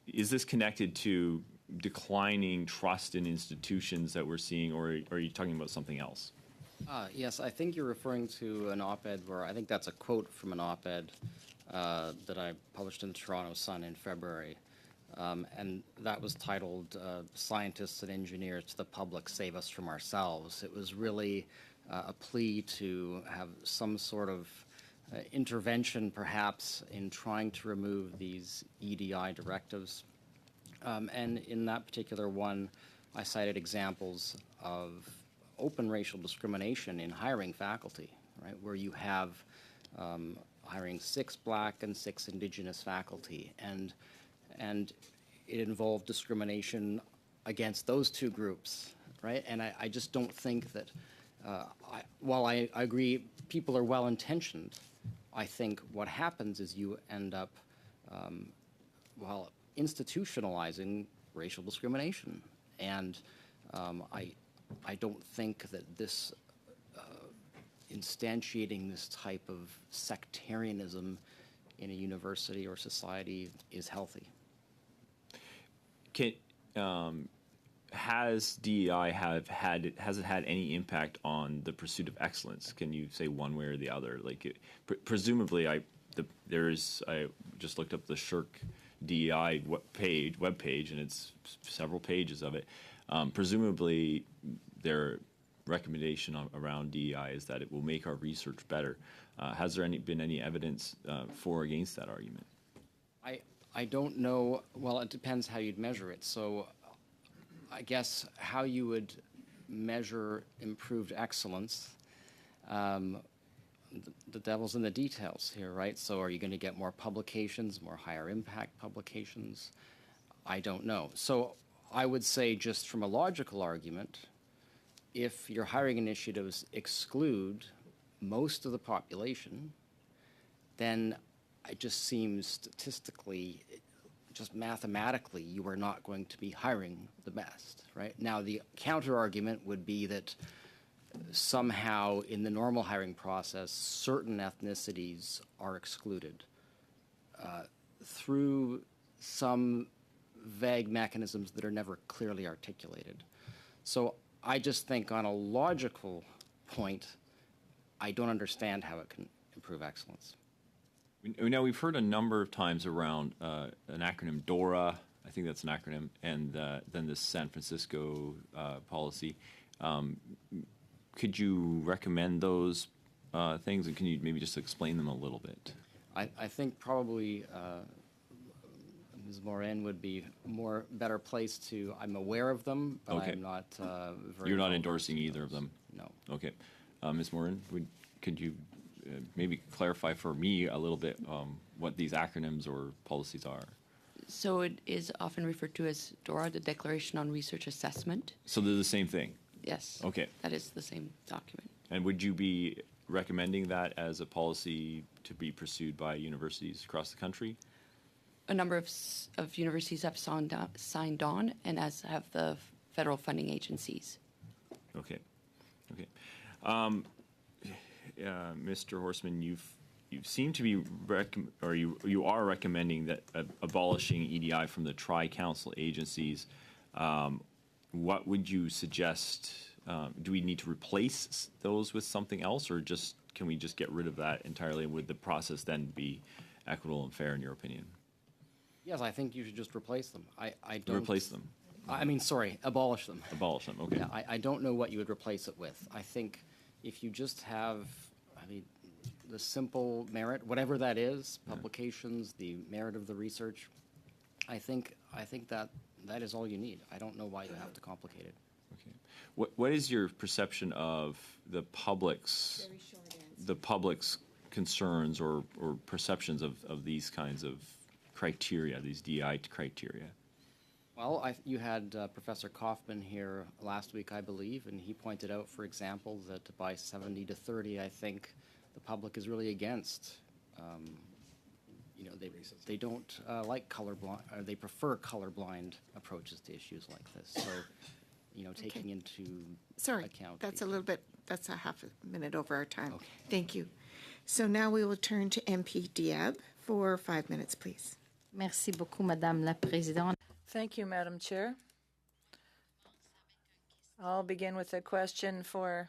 Is this connected to declining trust in institutions that we're seeing, or are you talking about something else? Yes, I think you're referring to an op-ed where I think that's a quote from an op-ed that I published in the Toronto Sun in February. And that was titled "Scientists and Engineers to the Public Save Us from Ourselves." It was really a plea to have some sort of intervention, perhaps, in trying to remove these EDI directives. And in that particular one, I cited examples of open racial discrimination in hiring faculty, right, where you have hiring 6 Black and 6 Indigenous faculty, and it involved discrimination against those two groups, right? And I just don't think that, while I agree people are well-intentioned, I think what happens is you end up, institutionalizing racial discrimination. And I don't think that this instantiating this type of sectarianism in a university or society is healthy. Has DEI has it had any impact on the pursuit of excellence? Can you say one way or the other? Like, presumably, I just looked up the SHRC DEI web page, and it's several pages of it. Presumably, their recommendation around DEI is that it will make our research better. Has there been any evidence for or against that argument? I don't know. Well, it depends how you'd measure it. So I guess how you would measure improved excellence, the devil's in the details here, right? So are you going to get more publications, more higher impact publications? I don't know. So I would say, just from a logical argument, if your hiring initiatives exclude most of the population, then it just seems statistically, just mathematically, you are not going to be hiring the best, right? Now, the counter argument would be that somehow in the normal hiring process, certain ethnicities are excluded through some vague mechanisms that are never clearly articulated. So I just think, on a logical point, I don't understand how it can improve excellence. Now, we've heard a number of times around an acronym, DORA, I think that's an acronym, and then the San Francisco policy. Could you recommend those things, and can you maybe just explain them a little bit? I think probably Ms. Morin would be better placed to. I'm aware of them, but Okay. I'm not very. You're not well endorsing versed in either of those. them? No. Okay. Ms. Morin, could you maybe clarify for me a little bit what these acronyms or policies are? So it is often referred to as DORA, the Declaration on Research Assessment. So they're the same thing? Yes. Okay. That is the same document. And would you be recommending that as a policy to be pursued by universities across the country? A number of universities have signed on, and as have the federal funding agencies. Okay. Okay. Mr. Horstman, you seem to be you are recommending that abolishing EDI from the tri-council agencies. What would you suggest? Do we need to replace those with something else, or can we just get rid of that entirely? And would the process then be equitable and fair, in your opinion? Yes, I think you should just replace them. I don't Replace them. I mean, sorry, abolish them. Abolish them. Okay. Yeah, I don't know what you would replace it with. I think if you just have, the simple merit, whatever that is, publications, the merit of the research, I think that is all you need. I don't know why you have to complicate it. Okay. What is your perception of the public's concerns or perceptions of these kinds of criteria, these DI criteria? Well, you had Professor Kaufman here last week, I believe, and he pointed out, for example, that by 70-30, I think the public is really against. They don't like colorblind, or they prefer colorblind approaches to issues like this. So, taking into account. That's a half a minute over our time. Okay. Thank you. So now we will turn to MP Diab for 5 minutes, please. Merci beaucoup, Madame la Présidente. Thank you, Madam Chair. I'll begin with a question for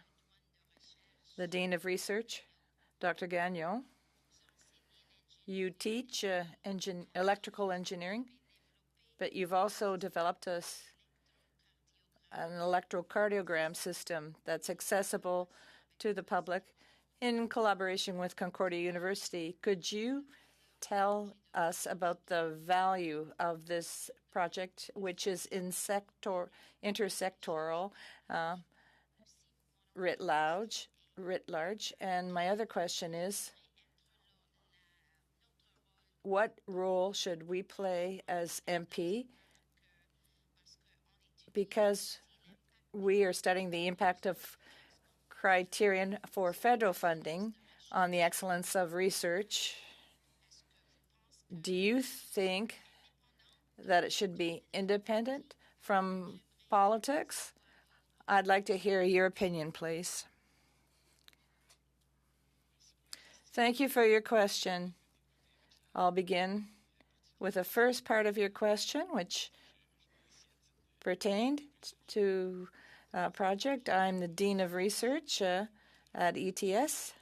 the Dean of Research, Dr. Gagnon. You teach electrical engineering, but you've also developed an electrocardiogram system that's accessible to the public in collaboration with Concordia University. Could you tell us about the value of this project, which is intersectoral, writ large? And my other question is, what role should we play as MP? Because we are studying the impact of criterion for federal funding on the excellence of research. Do you think that it should be independent from politics? I'd like to hear your opinion, please. Thank you for your question. I'll begin with the first part of your question, which pertained to a project. I'm the Dean of Research at ETS,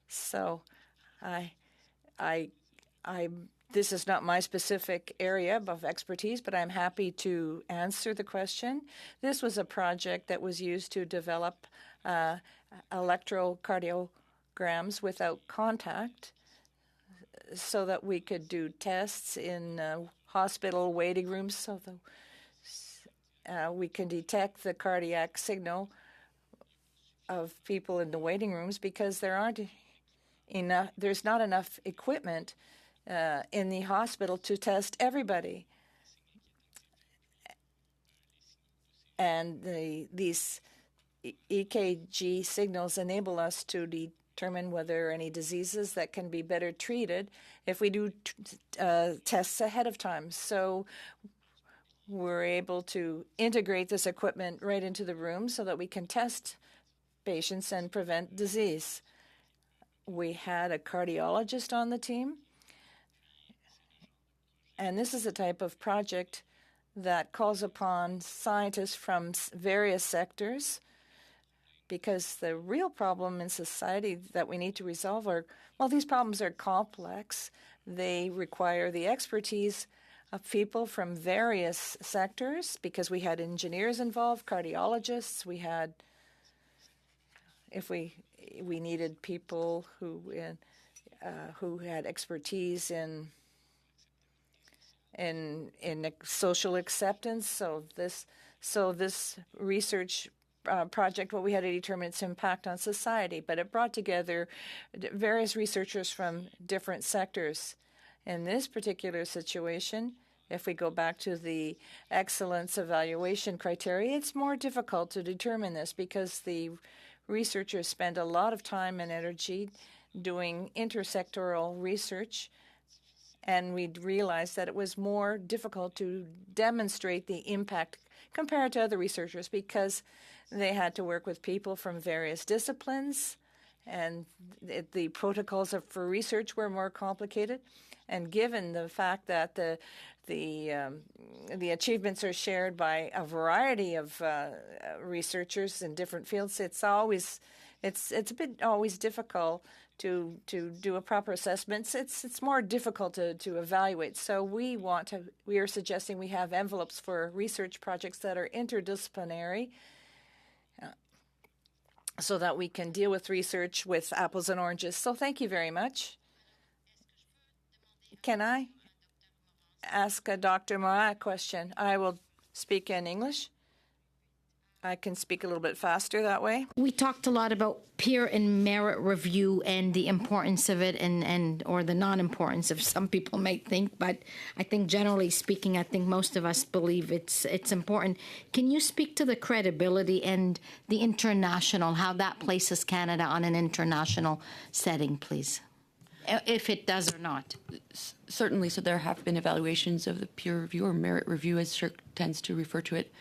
so I'm This is not my specific area of expertise, but I'm happy to answer the question. This was a project that was used to develop electrocardiograms without contact so that we could do tests in hospital waiting rooms so that we can detect the cardiac signal of people in the waiting rooms because there's not enough equipment in the hospital to test everybody. And these EKG signals enable us to determine whether any diseases that can be better treated if we do tests ahead of time. So we're able to integrate this equipment right into the room so that we can test patients and prevent disease. We had a cardiologist on the team. And this is a type of project that calls upon scientists from various sectors because the real problem in society that we need to resolve these problems are complex. They require the expertise of people from various sectors because we had engineers involved, cardiologists, we needed people who had expertise in social acceptance. So this research project, what we had to determine its impact on society, but it brought together various researchers from different sectors. In this particular situation, if we go back to the excellence evaluation criteria, it's more difficult to determine this because the researchers spend a lot of time and energy doing intersectoral research, and we realized that it was more difficult to demonstrate the impact compared to other researchers because they had to work with people from various disciplines, and the protocols for research were more complicated. And given the fact that the achievements are shared by a variety of researchers in different fields, it's a bit always difficult to do a proper assessment. It's more difficult to evaluate. So we are suggesting we have envelopes for research projects that are interdisciplinary, so that we can deal with research with apples and oranges. So thank you very much. Can I ask Dr. Morin a question? I will speak in English. I can speak a little bit faster that way. We talked a lot about peer and merit review and the importance of it or the non-importance of some people might think, but I think generally speaking, I think most of us believe it's important. Can you speak to the credibility and the international, how that places Canada on an international setting, please? If it does or not. Certainly. So there have been evaluations of the peer review or merit review, as Shirk tends to refer to it.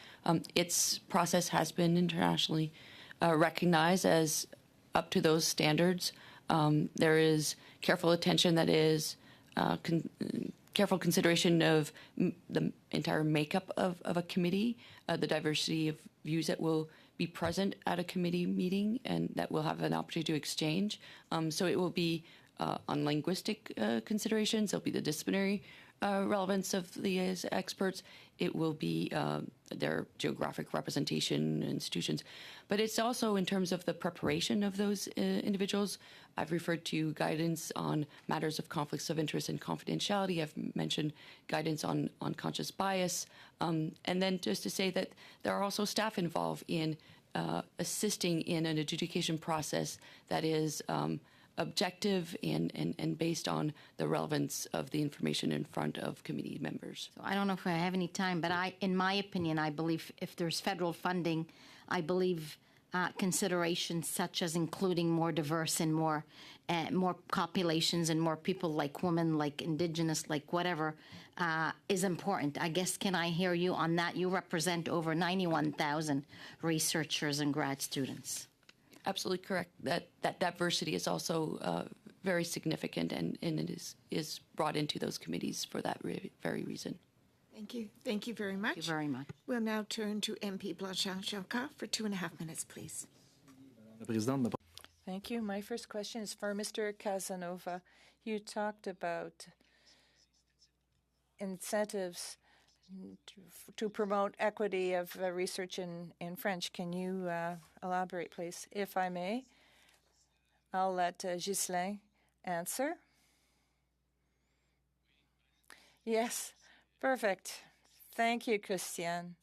Its process has been internationally recognized as up to those standards. There is careful attention that is careful consideration of the entire makeup of a committee, the diversity of views that will be present at a committee meeting and that will have an opportunity to exchange. So it will be on linguistic considerations. There'll be the disciplinary relevance of the experts. It will be their geographic representation institutions. But it's also in terms of the preparation of those individuals. I've referred to guidance on matters of conflicts of interest and confidentiality. I've mentioned guidance on conscious bias. And then just to say that there are also staff involved in assisting in an adjudication process that is objective and based on the relevance of the information in front of committee members. So I don't know if I have any time, but in my opinion, I believe if there's federal funding, I believe considerations such as including more diverse and more populations and more people like women, like Indigenous, like whatever, is important. I guess, can I hear you on that? You represent over 91,000 researchers and grad students. Absolutely correct. That diversity is also very significant, and it is brought into those committees for that very reason. Thank you. Thank you very much. Thank you very much. We'll now turn to MP Blanchard-Jacques for 2.5 minutes, please. Thank you. My first question is for Mr. Casanova. You talked about incentives to promote equity of research in French. Can you elaborate, please? If I may, I'll let Ghislain answer. Yes, perfect. Thank you, Christiane.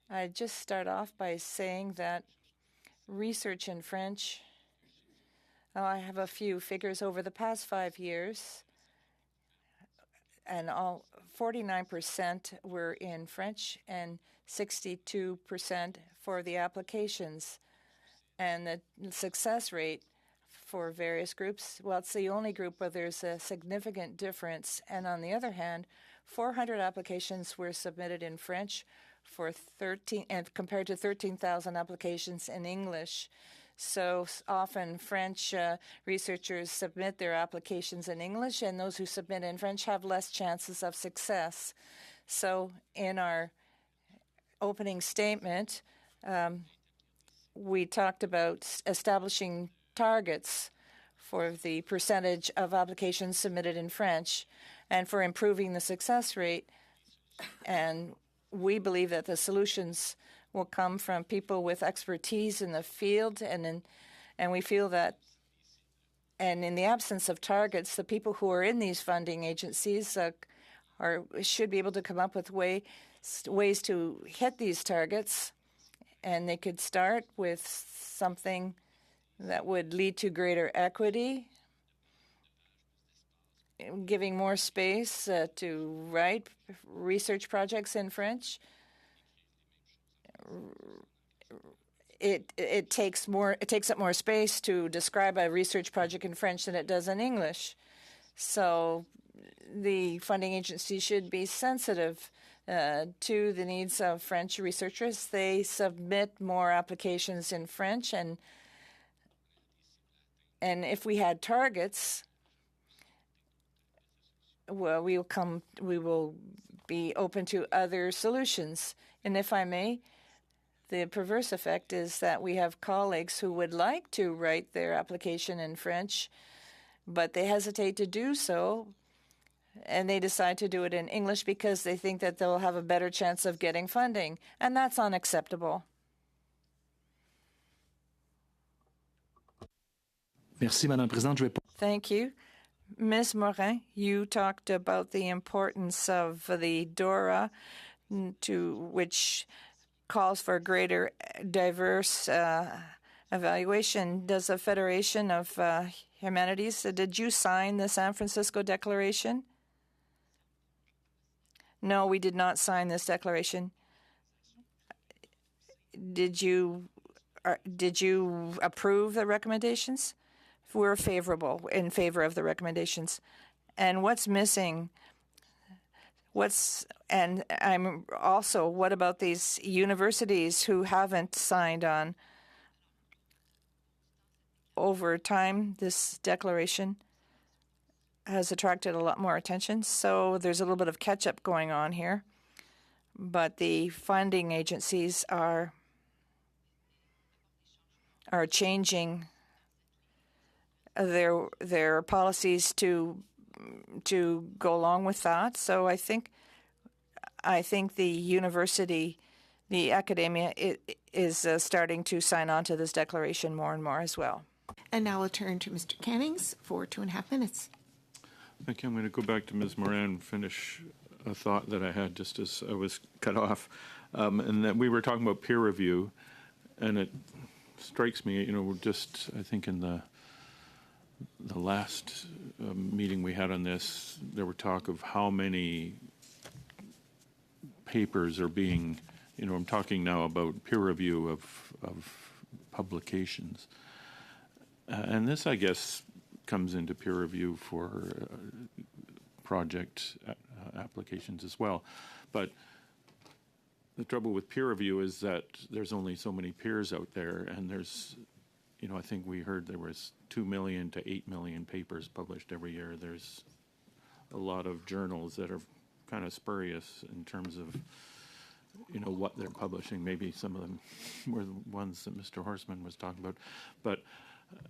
I just start off by saying that research in French, I have a few figures over the past 5 years, and all 49% were in French and 62% for the applications. And the success rate for various groups, well, it's the only group where there's a significant difference. And on the other hand, 400 applications were submitted in French for 13, and compared to 13,000 applications in English. So often French researchers submit their applications in English, and those who submit in French have less chances of success. So in our opening statement, we talked about establishing targets for the percentage of applications submitted in French and for improving the success rate. And we believe that the solutions will come from people with expertise in the field, and we feel that, and in the absence of targets, the people who are in these funding agencies should be able to come up with ways to hit these targets, and they could start with something that would lead to greater equity, giving more space to write research projects in French. It takes up more space to describe a research project in French than it does in English. So the funding agency should be sensitive to the needs of French researchers. They submit more applications in French, and if we had targets, well, we will be open to other solutions. And if I may, the perverse effect is that we have colleagues who would like to write their application in French, but they hesitate to do so, and they decide to do it in English because they think that they'll have a better chance of getting funding, and that's unacceptable. Merci, Madame la Présidente. Je vais... Thank you. Ms. Morin, you talked about the importance of the DORA, which calls for greater diverse evaluation. Does the Federation of Humanities, did you sign the San Francisco Declaration? No, we did not sign this declaration. Did you approve the recommendations? We're in favor of the recommendations. And what's missing? What about these universities who haven't signed on? Over time, this declaration has attracted a lot more attention, so there's a little bit of catch-up going on here. But the funding agencies are changing their policies to go along with that. So I think the university, the academia, is starting to sign on to this declaration more and more as well. And now I'll turn to Mr. Cannings for 2.5 minutes. Thank you. I'm going to go back to Ms. Moran and finish a thought that I had just as I was cut off. And that we were talking about peer review, and it strikes me, we're just, I think in the last meeting we had on this, there were talk of how many papers are being, I'm talking now about peer review of publications. And this, I guess, comes into peer review for project applications as well. But the trouble with peer review is that there's only so many peers out there, and there's, I think we heard there was 2 million to 8 million papers published every year. There's a lot of journals that are kind of spurious in terms of, what they're publishing. Maybe some of them were the ones that Mr. Horstman was talking about. But,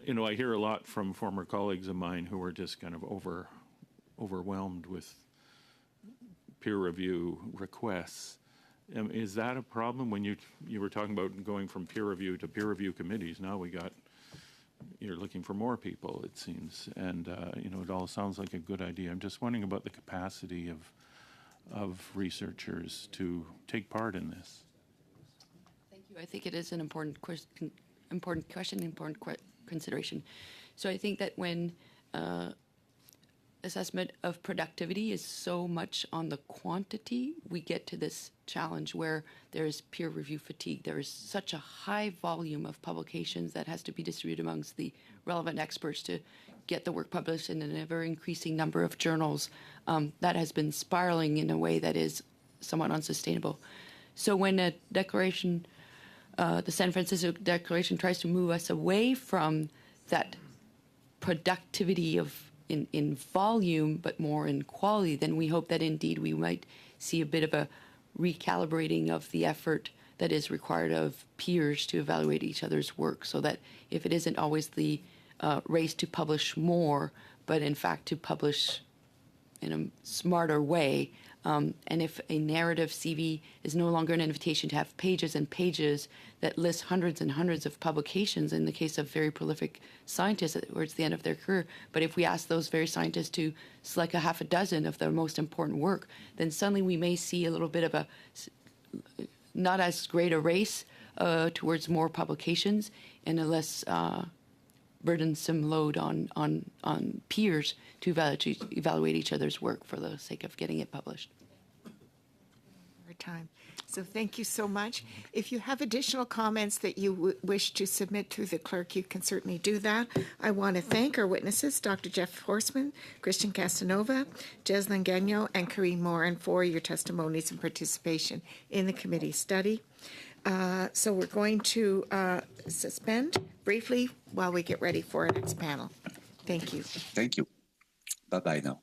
I hear a lot from former colleagues of mine who are just kind of overwhelmed with peer review requests. Is that a problem when you were talking about going from peer review to peer review committees? Now you're looking for more people, it seems, and it all sounds like a good idea. I'm just wondering about the capacity of researchers to take part in this. Thank you. I think it is an important question, important consideration. So I think that when assessment of productivity is so much on the quantity, we get to this challenge where there is peer review fatigue. There is such a high volume of publications that has to be distributed amongst the relevant experts to get the work published in an ever increasing number of journals that has been spiraling in a way that is somewhat unsustainable. So when a declaration, the San Francisco Declaration, tries to move us away from that productivity of in volume, but more in quality, then we hope that indeed we might see a bit of a recalibrating of the effort that is required of peers to evaluate each other's work, so that if it isn't always the race to publish more, but in fact to publish in a smarter way. And if a narrative CV is no longer an invitation to have pages and pages that list hundreds and hundreds of publications in the case of very prolific scientists towards the end of their career, but if we ask those very scientists to select a half a dozen of their most important work, then suddenly we may see a little bit of a not as great a race towards more publications and a less burdensome load on peers to evaluate each other's work for the sake of getting it published. Time. So thank you so much. If you have additional comments that you wish to submit through the clerk, you can certainly do that. I want to thank our witnesses, Dr. Jeff Horseman, Christian Casanova, Jeslyn Gagnon, and Karine Morin, for your testimonies and participation in the committee study. So we're going to suspend briefly while we get ready for our next panel. Thank you. Thank you. Bye-bye now.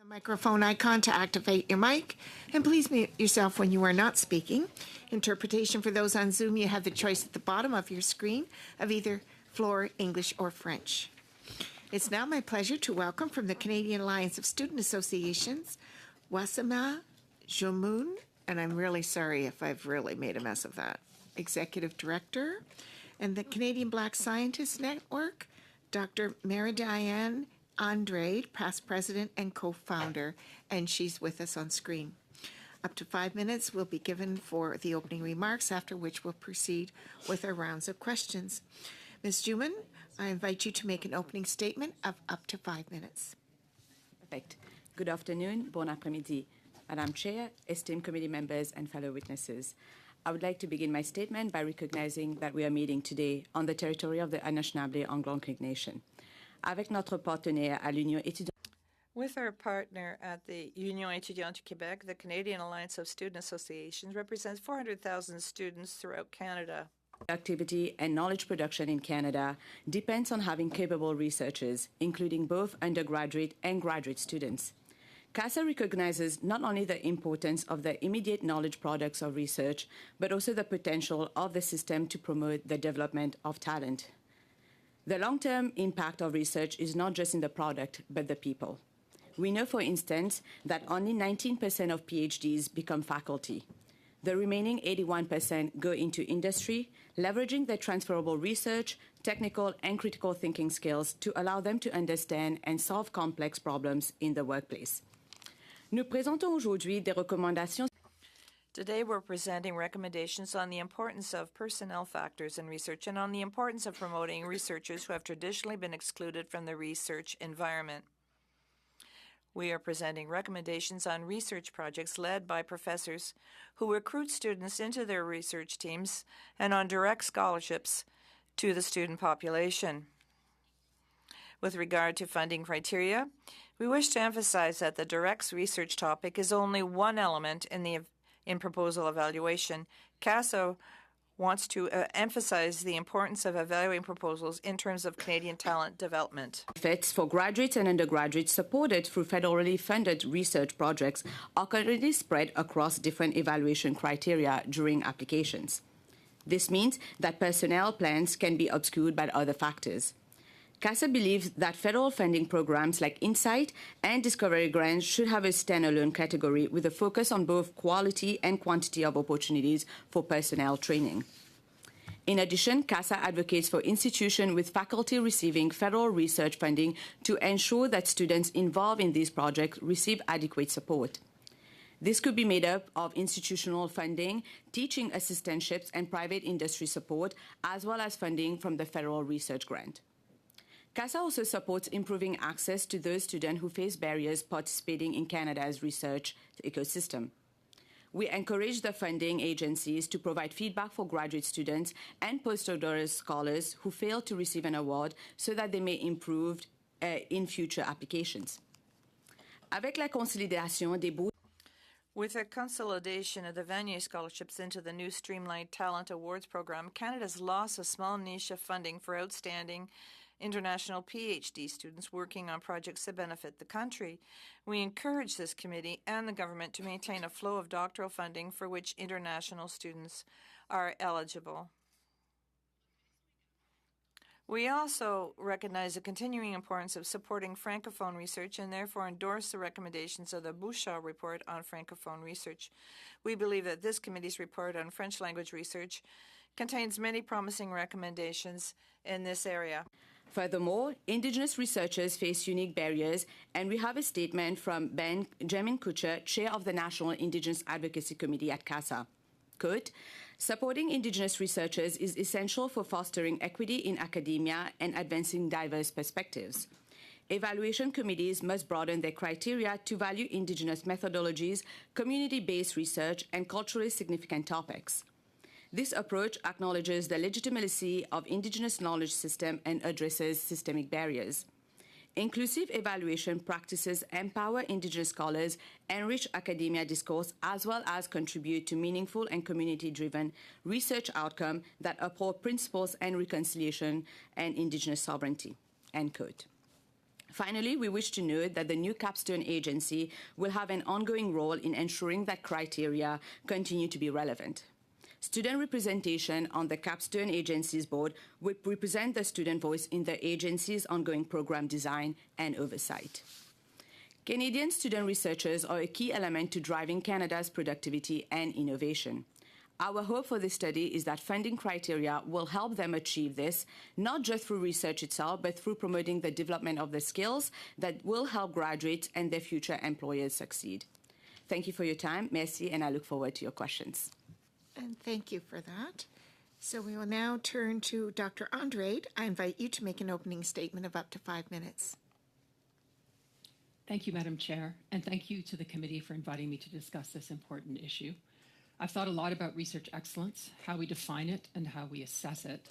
The microphone icon to activate your mic, and please mute yourself when you are not speaking. Interpretation for those on Zoom, you have the choice at the bottom of your screen of either Floor, English, or French. It's now my pleasure to welcome from the Canadian Alliance of Student Associations, Wassama Jomoun, and I'm really sorry if I've really made a mess of that, Executive Director, and the Canadian Black Scientists Network, Dr. Mary-Diane Andrade, past president and co-founder, and she's with us on screen. Up to 5 minutes will be given for the opening remarks, after which we'll proceed with our rounds of questions. Ms. Juman, I invite you to make an opening statement of up to 5 minutes. Perfect. Good afternoon, bon après-midi. Madam Chair, esteemed committee members, and fellow witnesses. I would like to begin my statement by recognizing that we are meeting today on the territory of the Anishinaabe Anglo-Cree Nation. Avec notre partenaire à l'Union étudiante. With our partner at the Union étudiante du Québec, the Canadian Alliance of Student Associations represents 400,000 students throughout Canada. Activity and knowledge production in Canada depends on having capable researchers, including both undergraduate and graduate students. CASA recognizes not only the importance of the immediate knowledge products of research, but also the potential of the system to promote the development of talent. The long-term impact of research is not just in the product, but the people. We know, for instance, that only 19% of PhDs become faculty. The remaining 81% go into industry, leveraging their transferable research, technical and critical thinking skills to allow them to understand and solve complex problems in the workplace. Nous présentons aujourd'hui des recommandations. Today, we're presenting recommendations on the importance of personnel factors in research and on the importance of promoting researchers who have traditionally been excluded from the research environment. We are presenting recommendations on research projects led by professors who recruit students into their research teams and on direct scholarships to the student population. With regard to funding criteria, we wish to emphasize that the direct research topic is only one element in proposal evaluation. CASA wants to emphasize the importance of evaluating proposals in terms of Canadian talent development. Benefits for graduates and undergraduates supported through federally funded research projects are currently spread across different evaluation criteria during applications. This means that personnel plans can be obscured by other factors. CASA believes that federal funding programs like Insight and Discovery Grants should have a standalone category with a focus on both quality and quantity of opportunities for personnel training. In addition, CASA advocates for institutions with faculty receiving federal research funding to ensure that students involved in these projects receive adequate support. This could be made up of institutional funding, teaching assistantships, and private industry support, as well as funding from the federal research grant. CASA also supports improving access to those students who face barriers participating in Canada's research ecosystem. We encourage the funding agencies to provide feedback for graduate students and postdoctoral scholars who fail to receive an award so that they may improve in future applications. Avec la consolidation des bourses. With a consolidation of the Vanier scholarships into the new streamlined Talent Awards program, Canada's lost a small niche of funding for outstanding international PhD students working on projects that benefit the country. We encourage this committee and the government to maintain a flow of doctoral funding for which international students are eligible. We also recognize the continuing importance of supporting Francophone research and therefore endorse the recommendations of the Bouchard report on Francophone research. We believe that this committee's report on French language research contains many promising recommendations in this area. Furthermore, Indigenous researchers face unique barriers, and we have a statement from Benjamin Kutcher, Chair of the National Indigenous Advocacy Committee at CASA. Quote, supporting Indigenous researchers is essential for fostering equity in academia and advancing diverse perspectives. Evaluation committees must broaden their criteria to value Indigenous methodologies, community-based research, and culturally significant topics. This approach acknowledges the legitimacy of Indigenous knowledge system and addresses systemic barriers. Inclusive evaluation practices empower Indigenous scholars, enrich academia discourse, as well as contribute to meaningful and community-driven research outcomes that uphold principles and reconciliation and Indigenous sovereignty." End quote. Finally, we wish to note that the new capstone agency will have an ongoing role in ensuring that criteria continue to be relevant. Student representation on the capstone agency's board will represent the student voice in the agency's ongoing program design and oversight. Canadian student researchers are a key element to driving Canada's productivity and innovation. Our hope for this study is that funding criteria will help them achieve this, not just through research itself, but through promoting the development of the skills that will help graduates and their future employers succeed. Thank you for your time. Merci, and I look forward to your questions. And thank you for that. So we will now turn to Dr. Andrade. I invite you to make an opening statement of up to 5 minutes. Thank you, Madam Chair, and thank you to the committee for inviting me to discuss this important issue. I've thought a lot about research excellence, how we define it, and how we assess it.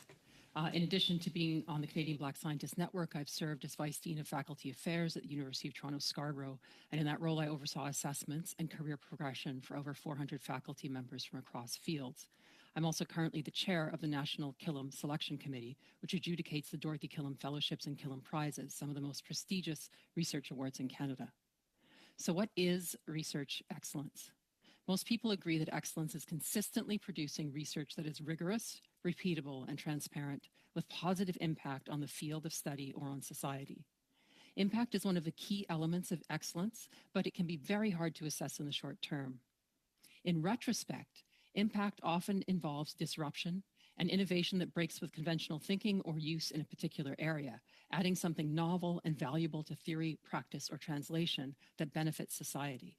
In addition to being on the Canadian Black Scientists Network, I've served as Vice Dean of Faculty Affairs at the University of Toronto Scarborough, and in that role I oversaw assessments and career progression for over 400 faculty members from across fields. I'm also currently the chair of the National Killam Selection Committee, which adjudicates the Dorothy Killam Fellowships and Killam Prizes, some of the most prestigious research awards in Canada. So what is research excellence? Most people agree that excellence is consistently producing research that is rigorous, repeatable, and transparent, with positive impact on the field of study or on society. Impact is one of the key elements of excellence, but it can be very hard to assess in the short term. In retrospect, impact often involves disruption and innovation that breaks with conventional thinking or use in a particular area, adding something novel and valuable to theory, practice, or translation that benefits society.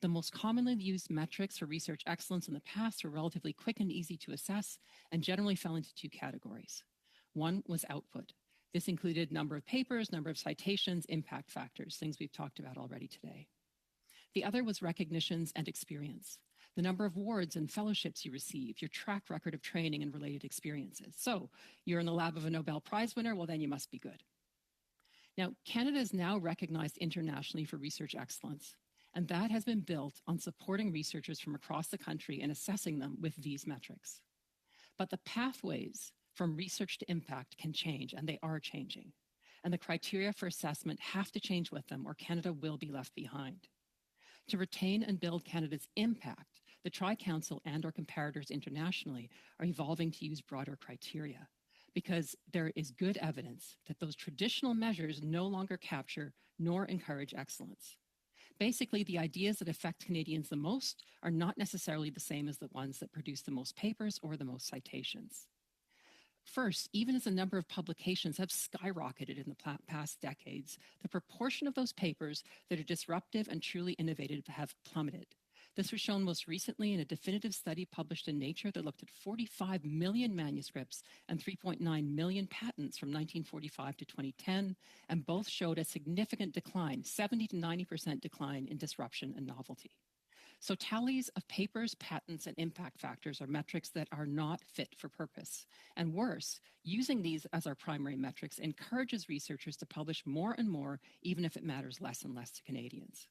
The most commonly used metrics for research excellence in the past were relatively quick and easy to assess and generally fell into two categories. One was output. This included number of papers, number of citations, impact factors, things we've talked about already today. The other was recognitions and experience. The number of awards and fellowships you receive, your track record of training and related experiences. So you're in the lab of a Nobel Prize winner, well, then you must be good. Now, Canada is now recognized internationally for research excellence, and that has been built on supporting researchers from across the country and assessing them with these metrics. But the pathways from research to impact can change, and they are changing. And the criteria for assessment have to change with them, or Canada will be left behind. To retain and build Canada's impact, the Tri-Council and our comparators internationally are evolving to use broader criteria, because there is good evidence that those traditional measures no longer capture nor encourage excellence. Basically, the ideas that affect Canadians the most are not necessarily the same as the ones that produce the most papers or the most citations. First, even as the number of publications have skyrocketed in the past decades, the proportion of those papers that are disruptive and truly innovative have plummeted. This was shown most recently in a definitive study published in Nature that looked at 45 million manuscripts and 3.9 million patents from 1945 to 2010, and both showed a significant decline, 70 to 90% decline in disruption and novelty. So tallies of papers, patents, and impact factors are metrics that are not fit for purpose. And worse, using these as our primary metrics encourages researchers to publish more and more, even if it matters less and less to Canadians.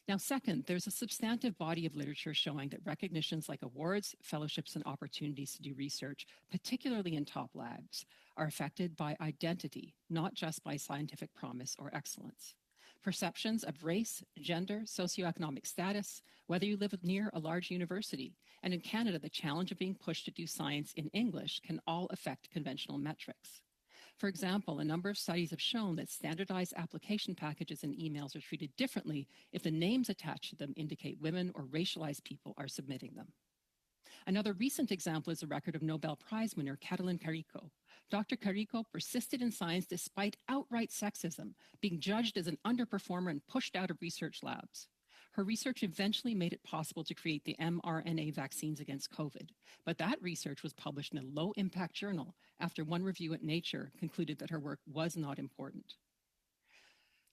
Now, second, there's a substantive body of literature showing that recognitions like awards, fellowships, and opportunities to do research, particularly in top labs, are affected by identity, not just by scientific promise or excellence. Perceptions of race, gender, socioeconomic status, whether you live near a large university, and in Canada, the challenge of being pushed to do science in English can all affect conventional metrics. For example, a number of studies have shown that standardized application packages and emails are treated differently if the names attached to them indicate women or racialized people are submitting them. Another recent example is the record of Nobel Prize winner Catalin Carrico. Dr. Carrico persisted in science despite outright sexism, being judged as an underperformer and pushed out of research labs. Her research eventually made it possible to create the mRNA vaccines against COVID, but that research was published in a low-impact journal after one review at Nature concluded that her work was not important.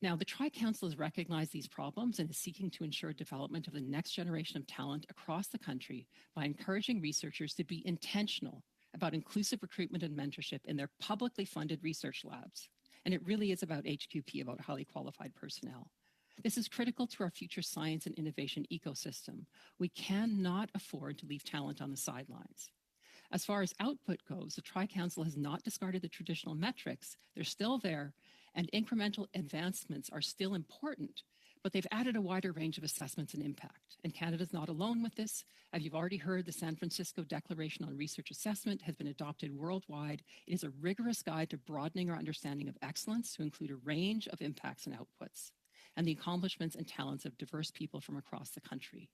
Now, the Tri-Council has recognized these problems and is seeking to ensure development of the next generation of talent across the country by encouraging researchers to be intentional about inclusive recruitment and mentorship in their publicly funded research labs. And it really is about HQP, about highly qualified personnel. This is critical to our future science and innovation ecosystem. We cannot afford to leave talent on the sidelines. As far as output goes, the Tri-Council has not discarded the traditional metrics. They're still there, And incremental advancements are still important, but they've added a wider range of assessments and impact. And Canada's not alone with this. As you've already heard, the San Francisco Declaration on Research Assessment has been adopted worldwide. It is a rigorous guide to broadening our understanding of excellence to include a range of impacts and outputs, and the accomplishments and talents of diverse people from across the country.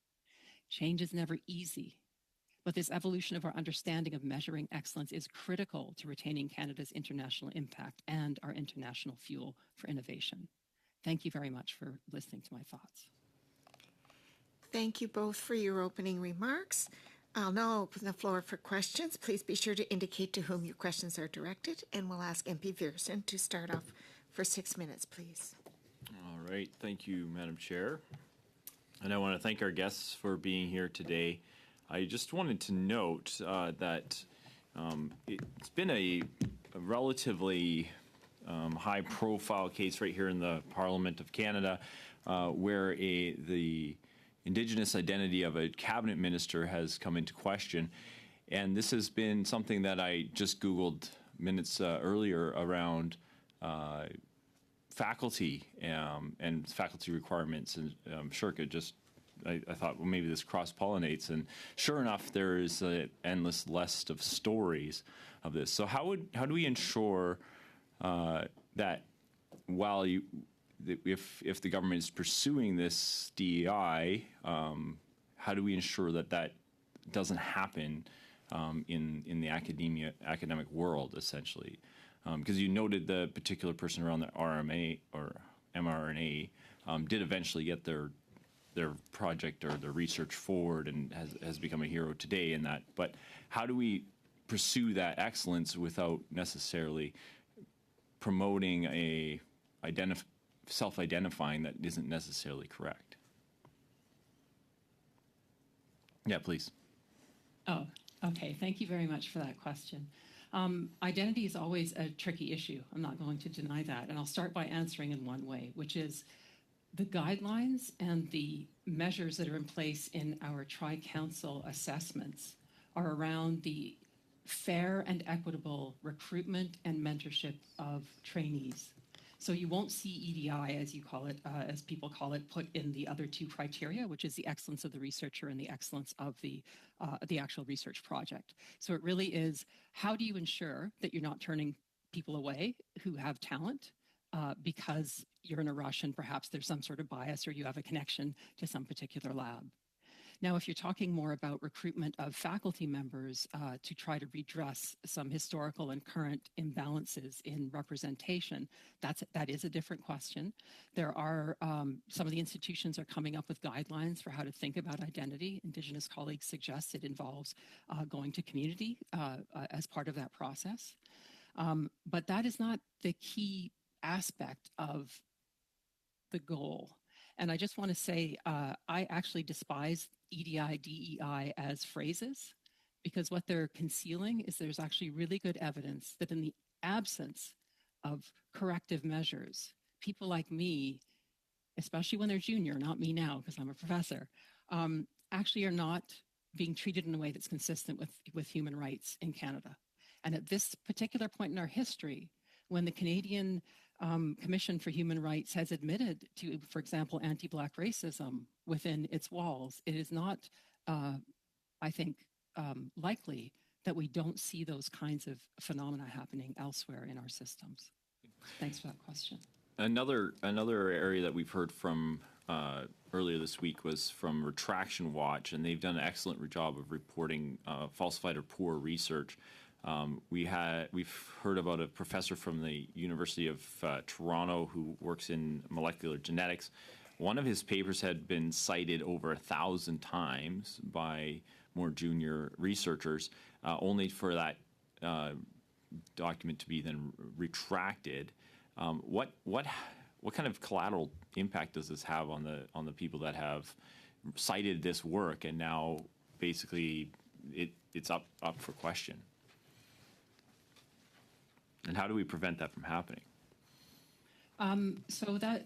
Change is never easy, but this evolution of our understanding of measuring excellence is critical to retaining Canada's international impact and our international fuel for innovation. Thank you very much for listening to my thoughts. Thank you both for your opening remarks. I'll now open the floor for questions. Please be sure to indicate to whom your questions are directed, and we'll ask MP Viersen to start off for 6 minutes, please. All right. Thank you, Madam Chair. And I want to thank our guests for being here today. I just wanted to note that it's been a relatively high-profile case right here in the Parliament of Canada where the Indigenous identity of a cabinet minister has come into question. And this has been something that I just Googled minutes earlier around faculty and faculty requirements. And Shirka just, I thought, well, maybe this cross-pollinates. And sure enough, there is an endless list of stories of this. So how do we ensure that while if the government is pursuing this DEI, how do we ensure that that doesn't happen in the academic world, essentially? Because you noted the particular person around the RMA or mRNA did eventually get their project or their research forward and has become a hero today in that. But how do we pursue that excellence without necessarily promoting a self-identifying that isn't necessarily correct? Yeah, please. Oh, okay. Thank you very much for that question. Identity is always a tricky issue. I'm not going to deny that. And I'll start by answering in one way, which is the guidelines and the measures that are in place in our Tri-Council assessments are around the fair and equitable recruitment and mentorship of trainees. So you won't see EDI, as you call it, as people call it, put in the other two criteria, which is the excellence of the researcher and the excellence of the actual research project. So it really is, how do you ensure that you're not turning people away who have talent because you're in a rush and perhaps there's some sort of bias or you have a connection to some particular lab? Now, if you're talking more about recruitment of faculty members to try to redress some historical and current imbalances in representation, that is a different question. There are, some of the institutions are coming up with guidelines for how to think about identity. Indigenous colleagues suggest it involves going to community as part of that process. But that is not the key aspect of the goal. And I just want to say, I actually despise EDI, DEI as phrases, because what they're concealing is there's actually really good evidence that in the absence of corrective measures, people like me, especially when they're junior, not me now because I'm a professor, actually are not being treated in a way that's consistent with human rights in Canada. And at this particular point in our history, when the Canadian Commission for Human Rights has admitted to, for example, anti-Black racism within its walls, it is not, I think, likely that we don't see those kinds of phenomena happening elsewhere in our systems. Thanks for that question. Another area that we've heard from earlier this week was from Retraction Watch, and they've done an excellent job of reporting falsified or poor research. We've heard about a professor from the University of Toronto who works in molecular genetics. One of his papers had been cited over 1,000 times by more junior researchers, only for that document to be then retracted. What kind of collateral impact does this have on the people that have cited this work and now basically it's up for question? And how do we prevent that from happening? So that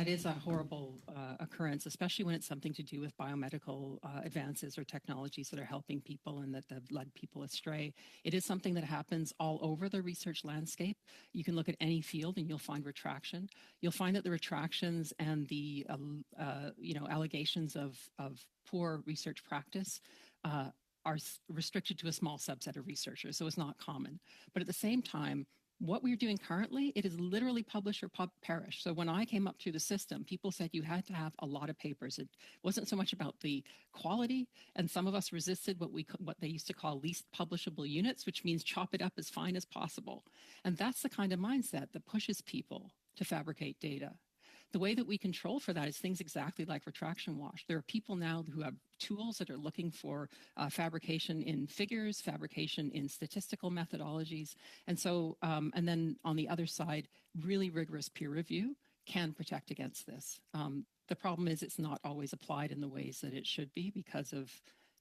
is a horrible occurrence, especially when it's something to do with biomedical advances or technologies that are helping people and that have led people astray. It is something that happens all over the research landscape. You can look at any field and you'll find retraction. You'll find that the retractions and the allegations of poor research practice are restricted to a small subset of researchers, so it's not common. But at the same time, what we're doing currently, it is literally publish or perish. So when I came up through the system, people said you had to have a lot of papers. It wasn't so much about the quality, and some of us resisted what they used to call least publishable units, which means chop it up as fine as possible. And that's the kind of mindset that pushes people to fabricate data. The way that we control for that is things exactly like retraction wash. There are people now who have tools that are looking for fabrication in figures, fabrication in statistical methodologies. And so, and then on the other side, really rigorous peer review can protect against this. The problem is it's not always applied in the ways that it should be because of,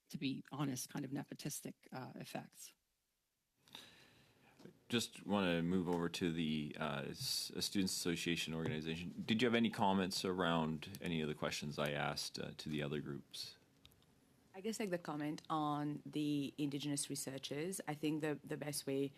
to be honest, kind of nepotistic effects. Just want to move over to the Students Association organization. Did you have any comments around any of the questions I asked to the other groups? I guess like the comment on the Indigenous researchers, I think the best way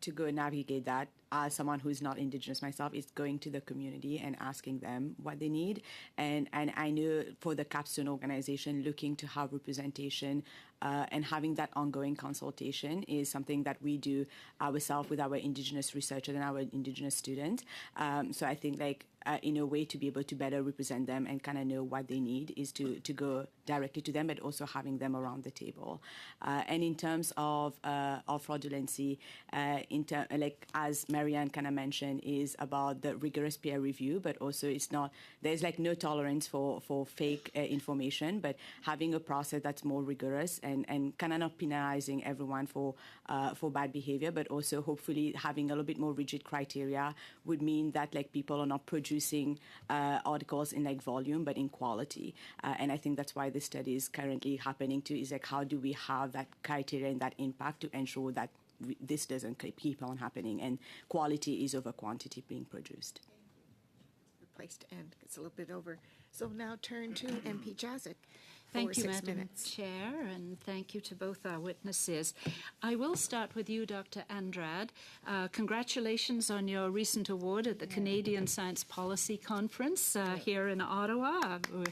to go navigate that as someone who's not Indigenous myself is going to the community and asking them what they need. And I know for the Capstone organization, looking to have representation and having that ongoing consultation is something that we do ourselves with our Indigenous researchers and our Indigenous students. So I think like in a way to be able to better represent them and kind of know what they need is to go directly to them, but also having them around the table. And in terms of fraudulency, like as Marianne kind of mentioned, is about the rigorous peer review, but also it's not, there's like no tolerance for fake information, but having a process that's more rigorous and kind of not penalizing everyone for bad behavior, but also hopefully having a little bit more rigid criteria would mean that like people are not producing articles in like volume, but in quality. And I think that's why this study is currently happening too, is like how do we have that criteria and that impact to ensure that this doesn't keep on happening and quality is over quantity being produced. Place to end. It's a little bit over. So now turn to MP Jazik. Thank you, 6 Madam minutes. Chair, and thank you to both our witnesses. I will start with you, Dr. Andrade. Congratulations on your recent award at the Canadian Science Policy Conference here in Ottawa. We're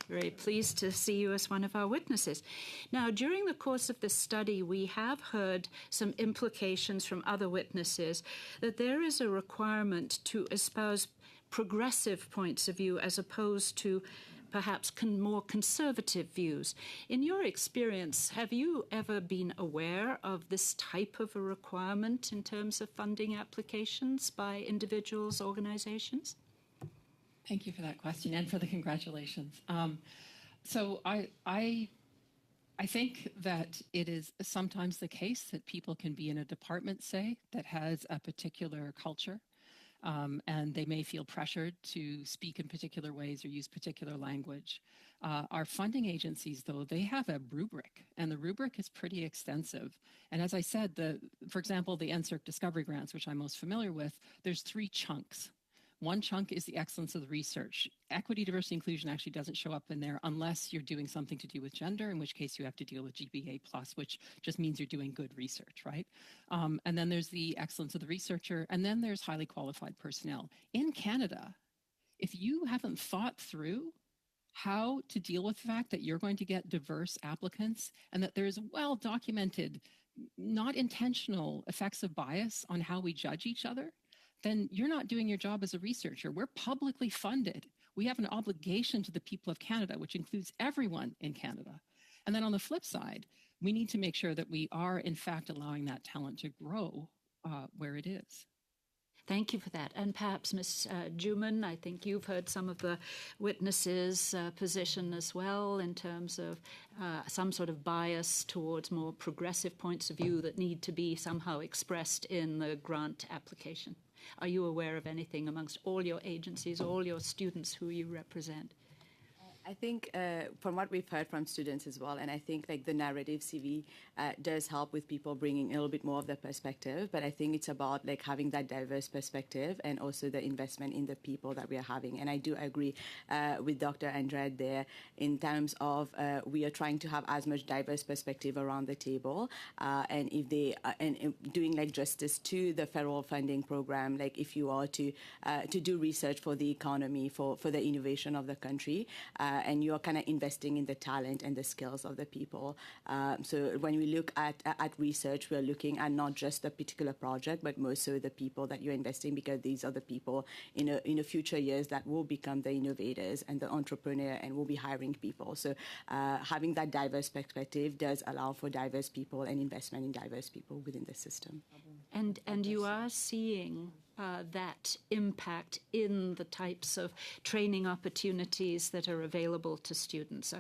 very pleased to see you as one of our witnesses. Now, during the course of this study, we have heard some implications from other witnesses that there is a requirement to espouse progressive points of view as opposed to perhaps more conservative views. In your experience, have you ever been aware of this type of a requirement in terms of funding applications by individuals, organizations? Thank you for that question and for the congratulations. So I think that it is sometimes the case that people can be in a department, say, that has a particular culture. And they may feel pressured to speak in particular ways or use particular language. Our funding agencies, though, they have a rubric, and the rubric is pretty extensive. And as I said, for example, the NSERC Discovery Grants, which I'm most familiar with, there's 3 chunks. One chunk is the excellence of the research. Equity, diversity, inclusion actually doesn't show up in there unless you're doing something to do with gender, in which case you have to deal with GPA+, which just means you're doing good research, right? And then there's the excellence of the researcher, and then there's highly qualified personnel. In Canada, if you haven't thought through how to deal with the fact that you're going to get diverse applicants and that there's well-documented, not intentional effects of bias on how we judge each other, then you're not doing your job as a researcher. We're publicly funded. We have an obligation to the people of Canada, which includes everyone in Canada. And then on the flip side, we need to make sure that we are, in fact, allowing that talent to grow where it is. Thank you for that. And perhaps, Ms. Juman, I think you've heard some of the witnesses' position as well in terms of some sort of bias towards more progressive points of view that need to be somehow expressed in the grant application. Are you aware of anything amongst all your agencies, all your students who you represent? I think from what we've heard from students as well, and I think like the narrative CV does help with people bringing a little bit more of their perspective, but I think it's about like having that diverse perspective and also the investment in the people that we are having. And I do agree with Dr. Andrade there in terms of we are trying to have as much diverse perspective around the table, and if they and doing like justice to the federal funding program, like if you are to do research for the economy, for the innovation of the country, and you're kind of investing in the talent and the skills of the people. So when we look at research, we're looking at not just the particular project, but more so the people that you're investing, because these are the people in a future years that will become the innovators and the entrepreneur and will be hiring people. So having that diverse perspective does allow for diverse people and investment in diverse people within the system. And you are seeing that impact in the types of training opportunities that are available to students.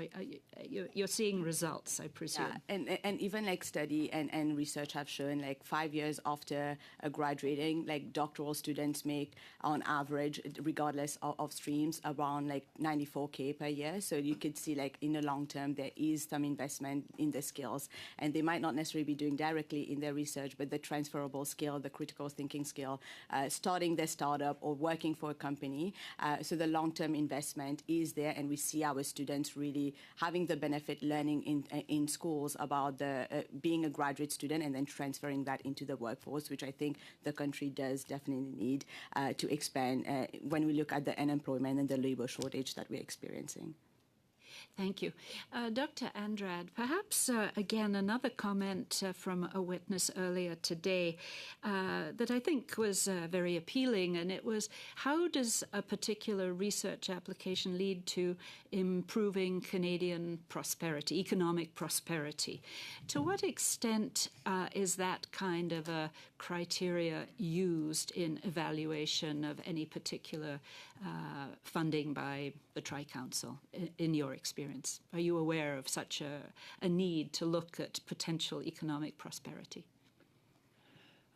You're seeing results, I presume. Yeah, and even like study and research have shown like 5 years after graduating, like doctoral students make on average, regardless of streams, around like 94K per year. So you could see like in the long term, there is some investment in the skills, and they might not necessarily be doing directly in their research, but the transferable skill, the critical thinking skill, starting their startup or working for a company. So the long-term investment is there, and we see our students really having the benefit learning in schools about the being a graduate student and then transferring that into the workforce, which I think the country does definitely need to expand when we look at the unemployment and the labor shortage that we're experiencing. Thank you. Dr. Andrade, perhaps again another comment from a witness earlier today that I think was very appealing, and it was, how does a particular research application lead to improving Canadian prosperity, economic prosperity? To what extent is that kind of a criteria used in evaluation of any particular funding by the Tri-Council, in your experience? Are you aware of such a need to look at potential economic prosperity?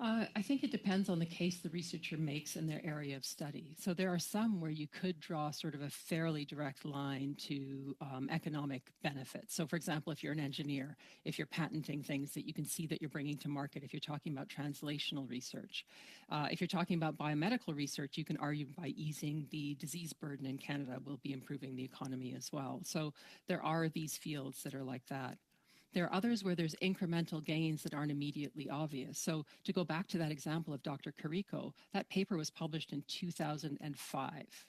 I think it depends on the case the researcher makes in their area of study. So there are some where you could draw sort of a fairly direct line to economic benefits. So for example, if you're an engineer, if you're patenting things that you can see that you're bringing to market, if you're talking about translational research, if you're talking about biomedical research, you can argue by easing the disease burden in Canada will be improving the economy as well. So there are these fields that are like that. There are others where there's incremental gains that aren't immediately obvious. So to go back to that example of Dr. Carrico, that paper was published in 2005,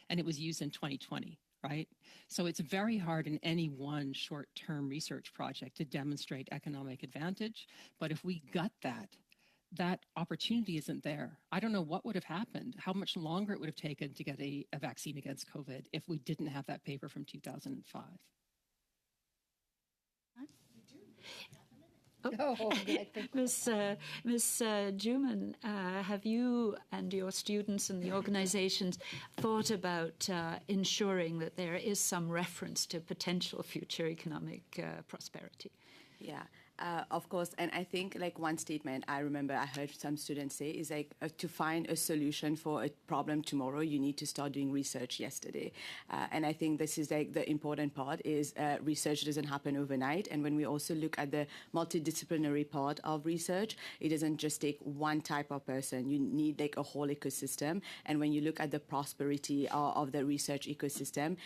and it was used in 2020, right? So it's very hard in any one short-term research project to demonstrate economic advantage. But if we gut that opportunity isn't there. I don't know what would have happened, how much longer it would have taken to get a vaccine against COVID if we didn't have that paper from 2005. Ms. Juman, have you and your students and the organizations thought about ensuring that there is some reference to potential future economic prosperity? Yeah. Of course, and I think like one statement I remember I heard some students say is like to find a solution for a problem tomorrow, you need to start doing research yesterday. And I think this is like the important part is research doesn't happen overnight. And when we also look at the multidisciplinary part of research, it doesn't just take one type of person. You need like a whole ecosystem. And when you look at the prosperity of the research ecosystem,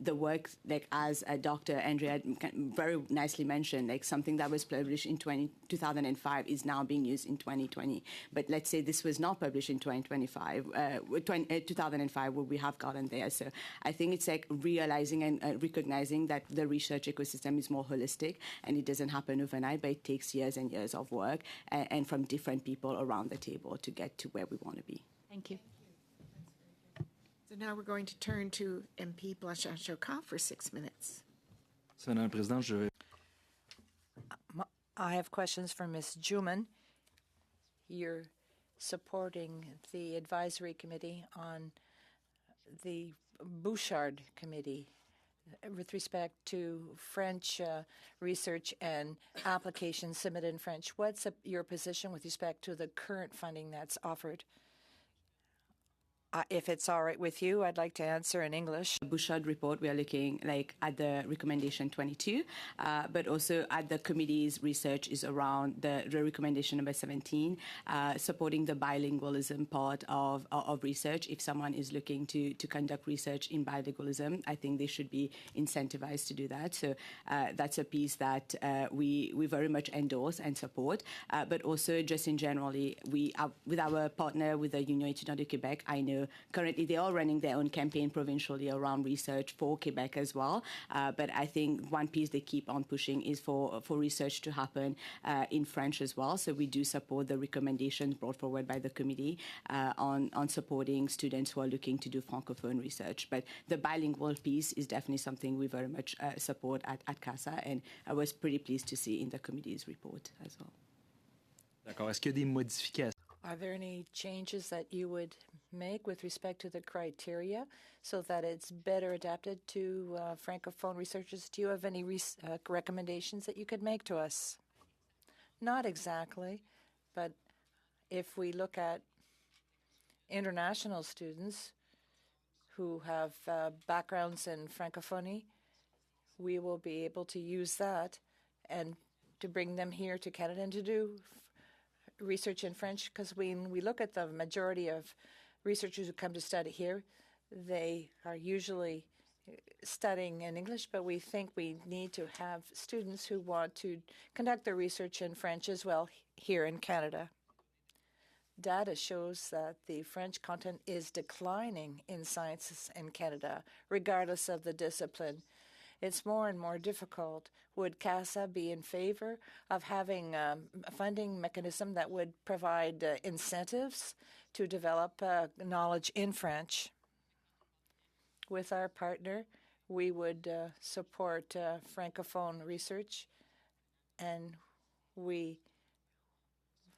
the work like as Dr. Andrea very nicely mentioned, like something that was published in 2005 is now being used in 2020. But let's say this was not published in 2005, would we have gotten there? So I think it's like realizing and recognizing that the research ecosystem is more holistic and it doesn't happen overnight, but it takes years and years of work and from different people around the table to get to where we want to be. Thank you. So now we're going to turn to MP Blanchard-Chocot for 6 minutes. Madame la Présidente, je vais... I have questions for Ms. Juman. You're supporting the advisory committee on the Bouchard Committee with respect to French research and applications submitted in French. What's your position with respect to the current funding that's offered? If it's all right with you, I'd like to answer in English. Bouchard report, we are looking at the recommendation 22, but also at the committee's research is around the recommendation number 17, supporting the bilingualism part of research. If someone is looking to conduct research in bilingualism, I think they should be incentivized to do that. So that's a piece that we very much endorse and support. But also just in generally, with our partner with the Union étudiante de Québec, I know currently they are running their own campaign provincially around research for Quebec as well. But I think one piece they keep on pushing is for research to happen in French as well. So we do support the recommendations brought forward by the committee on supporting students who are looking to do francophone research. But the bilingual piece is definitely something we very much support at CASA, and I was pretty pleased to see in the committee's report as well. D'accord. Est-ce qu'il y a des modifications? Are there any changes that you would make with respect to the criteria so that it's better adapted to Francophone researchers? Do you have any recommendations that you could make to us? Not exactly, but if we look at international students who have backgrounds in Francophonie, we will be able to use that and to bring them here to Canada and to do research in French, because when we look at the majority of researchers who come to study here, they are usually studying in English, but we think we need to have students who want to conduct their research in French as well here in Canada. Data shows that the French content is declining in sciences in Canada, regardless of the discipline. It's more and more difficult. Would CASA be in favor of having a funding mechanism that would provide incentives to develop knowledge in French? With our partner, we would support Francophone research, and we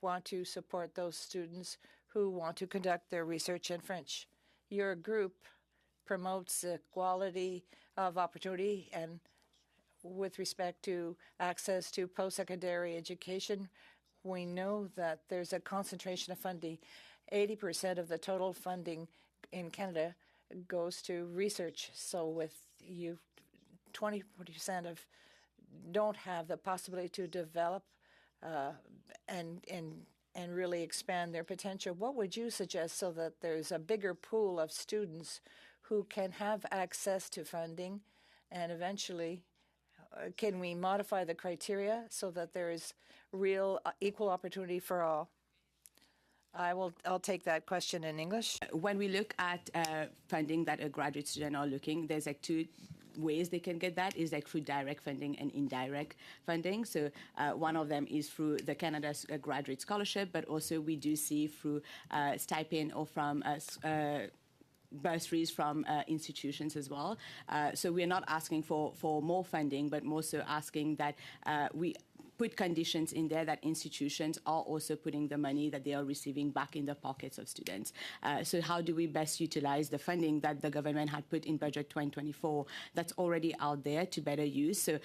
want to support those students who want to conduct their research in French. Your group promotes equality of opportunity, and with respect to access to post-secondary education, we know that there's a concentration of funding. 80% of the total funding in Canada goes to research. So with you, 20% of don't have the possibility to develop and really expand their potential. What would you suggest so that there's a bigger pool of students who can have access to funding, and eventually can we modify the criteria so that there is real equal opportunity for all? I'll take that question in English. When we look at funding that a graduate student are looking, there's like two ways they can get that is like through direct funding and indirect funding. So one of them is through the Canada Graduate Scholarship, but also we do see through stipend or from bursaries from institutions as well. So we're not asking for more funding, but more so asking that we put conditions in there that institutions are also putting the money that they are receiving back in the pockets of students. So how do we best utilize the funding that the government had put in budget 2024 that's already out there to better use? So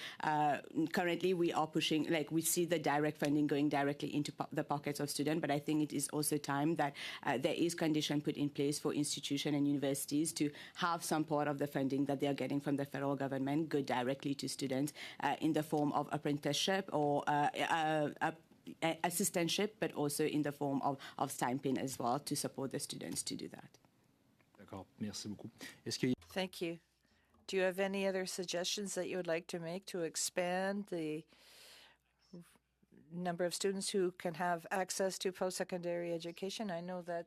currently we are pushing, like we see the direct funding going directly into the pockets of students, but I think it is also time that there is condition put in place for institutions and universities to have some part of the funding that they are getting from the federal government go directly to students in the form of apprenticeship or assistantship, but also in the form of stipend as well to support the students to do that. D'accord. Merci beaucoup. Est-ce qu'il y a... Thank you. Do you have any other suggestions that you would like to make to expand the number of students who can have access to post-secondary education? I know that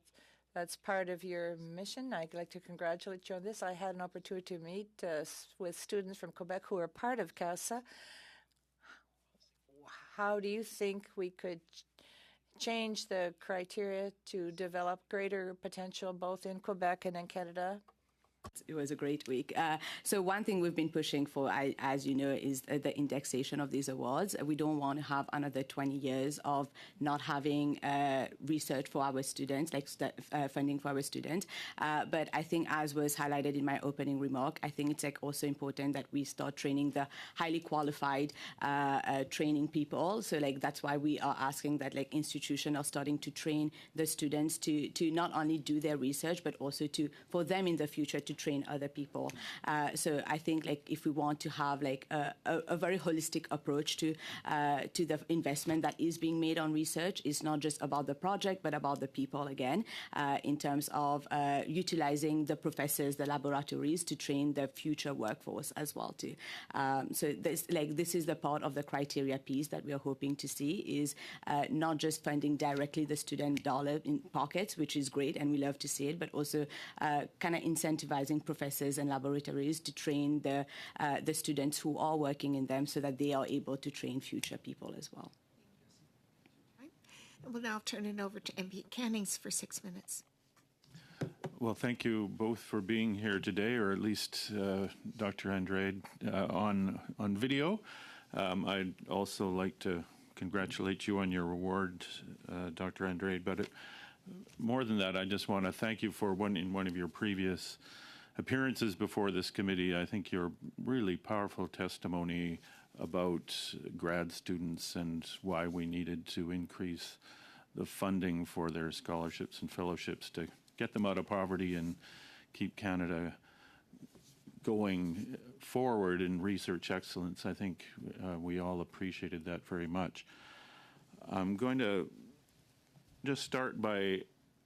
that's part of your mission. I'd like to congratulate you on this. I had an opportunity to meet with students from Quebec who are part of CASA. How do you think we could change the criteria to develop greater potential both in Quebec and in Canada? It was a great week. So one thing we've been pushing for, as you know, is the indexation of these awards. We don't want to have another 20 years of not having research for our students, like funding for our students. But I think, as was highlighted in my opening remark, I think it's like also important that we start training the highly qualified training people. So like that's why we are asking that like institutions are starting to train the students to not only do their research, but also for them in the future to train other people. So I think like if we want to have like a very holistic approach to the investment that is being made on research, it's not just about the project, but about the people again, in terms of utilizing the professors, the laboratories to train the future workforce as well too. So this is the part of the criteria piece that we are hoping to see is not just funding directly the student dollar in pockets, which is great and we love to see it, but also kind of incentivizing professors and laboratories to train the students who are working in them so that they are able to train future people as well. We'll now turn it over to MP Cannings for 6 minutes. Well, thank you both for being here today, or at least Dr. Andrade on video. I'd also like to congratulate you on your award, Dr. Andrade, but more than that, I just want to thank you for in one of your previous appearances before this committee. I think your really powerful testimony about grad students and why we needed to increase the funding for their scholarships and fellowships to get them out of poverty and keep Canada going forward in research excellence. I think we all appreciated that very much. I'm going to just start by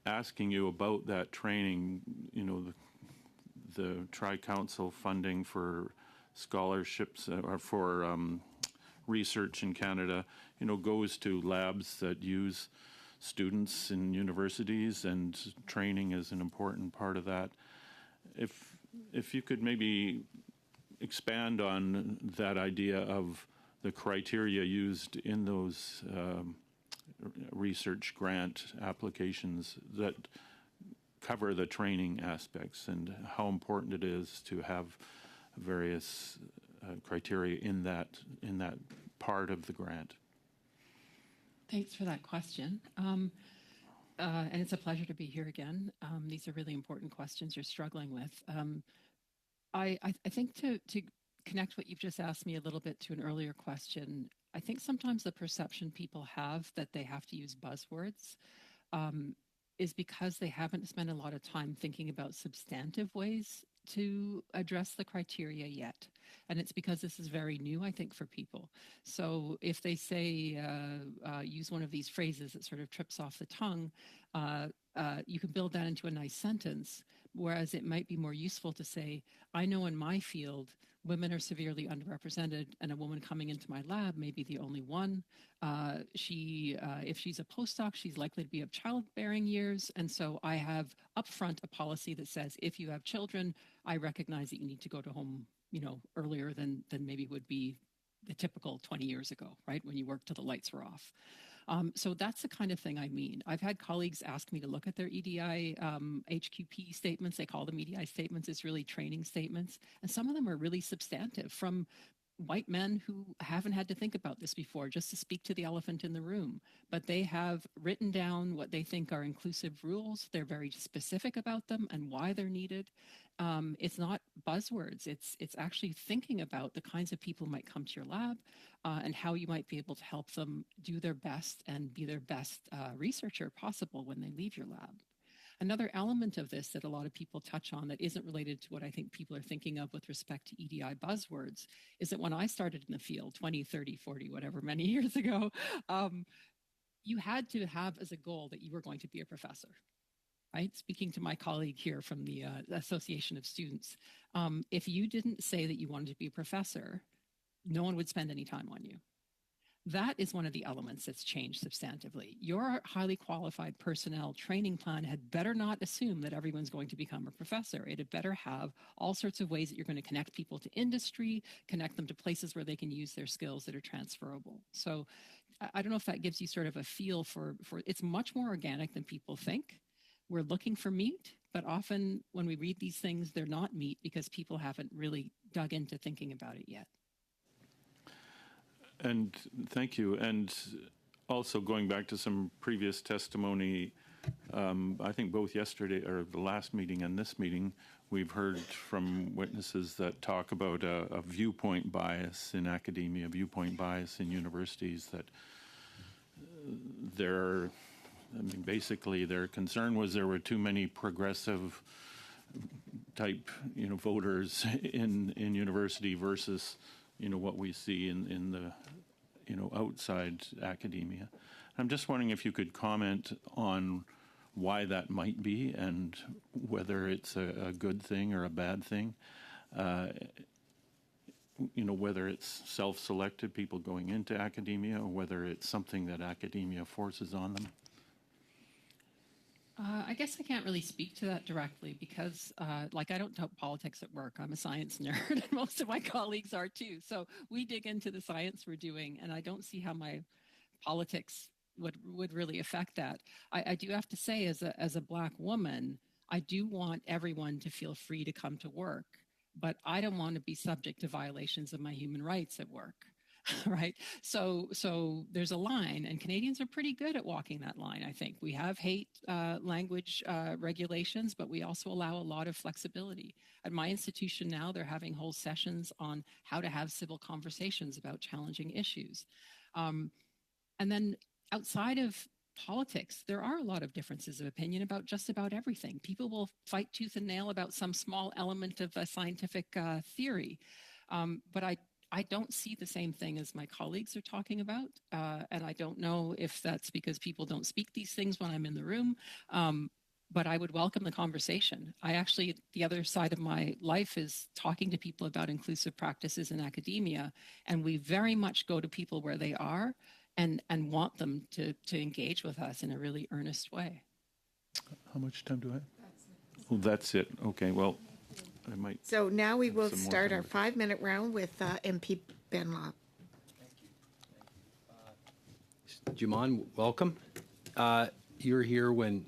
asking you about that training, you know, the Tri-Council funding for scholarships or for research in Canada, you know, goes to labs that use students in universities, and training is an important part of that. If you could maybe expand on that idea of the criteria used in those research grant applications that cover the training aspects and how important it is to have various criteria in that part of the grant. Thanks for that question. And it's a pleasure to be here again. These are really important questions you're struggling with. I think to connect what you've just asked me a little bit to an earlier question, I think sometimes the perception people have that they have to use buzzwords is because they haven't spent a lot of time thinking about substantive ways to address the criteria yet. And it's because this is very new, I think, for people. So if they say, use one of these phrases that sort of trips off the tongue, you can build that into a nice sentence, whereas it might be more useful to say, I know in my field, women are severely underrepresented, and a woman coming into my lab may be the only one. If she's a postdoc, she's likely to be of childbearing years. And so I have upfront a policy that says, if you have children, I recognize that you need to go to home, you know, earlier than maybe would be the typical 20 years ago, right, when you worked till the lights were off. So that's the kind of thing I mean. I've had colleagues ask me to look at their EDI HQP statements. They call them EDI statements. It's really training statements. And some of them are really substantive from white men who haven't had to think about this before, just to speak to the elephant in the room. But they have written down what they think are inclusive rules. They're very specific about them and why they're needed. It's not buzzwords. It's actually thinking about the kinds of people who might come to your lab and how you might be able to help them do their best and be their best researcher possible when they leave your lab. Another element of this that a lot of people touch on that isn't related to what I think people are thinking of with respect to EDI buzzwords is that when I started in the field 20, 30, 40, whatever, many years ago, you had to have as a goal that you were going to be a professor. Right? Speaking to my colleague here from the Association of Students, if you didn't say that you wanted to be a professor, no one would spend any time on you. That is one of the elements that's changed substantively. Your highly qualified personnel training plan had better not assume that everyone's going to become a professor. It had better have all sorts of ways that you're going to connect people to industry, connect them to places where they can use their skills that are transferable. So I don't know if that gives you sort of a feel for it's much more organic than people think. We're looking for meat, but often when we read these things, they're not meat because people haven't really dug into thinking about it yet. And thank you. And also going back to some previous testimony, I think both yesterday or the last meeting and this meeting, we've heard from witnesses that talk about a viewpoint bias in academia, viewpoint bias in universities, that basically their concern was there were too many progressive type, voters in university versus, what we see in the, outside academia. I'm just wondering if you could comment on why that might be and whether it's a good thing or a bad thing. Whether it's self-selected people going into academia or whether it's something that academia forces on them. I guess I can't really speak to that directly because, I don't talk politics at work. I'm a science nerd, and most of my colleagues are too. So we dig into the science we're doing, and I don't see how my politics would really affect that. I do have to say, as a Black woman, I do want everyone to feel free to come to work, but I don't want to be subject to violations of my human rights at work. Right. So there's a line, and Canadians are pretty good at walking that line. I think we have hate language regulations, but we also allow a lot of flexibility. At my institution now, they're having whole sessions on how to have civil conversations about challenging issues. And then outside of politics, there are a lot of differences of opinion about just about everything. People will fight tooth and nail about some small element of a scientific theory. But I don't see the same thing as my colleagues are talking about. And I don't know if that's because people don't speak these things when I'm in the room. But I would welcome the conversation. The other side of my life is talking to people about inclusive practices in academia. And we very much go to people where they are and want them to engage with us in a really earnest way. How much time do I have? Well, that's it. Okay, well, I might. So now we will some more start our time. 5-minute round with MP Benlaw. Juman, welcome. You were here when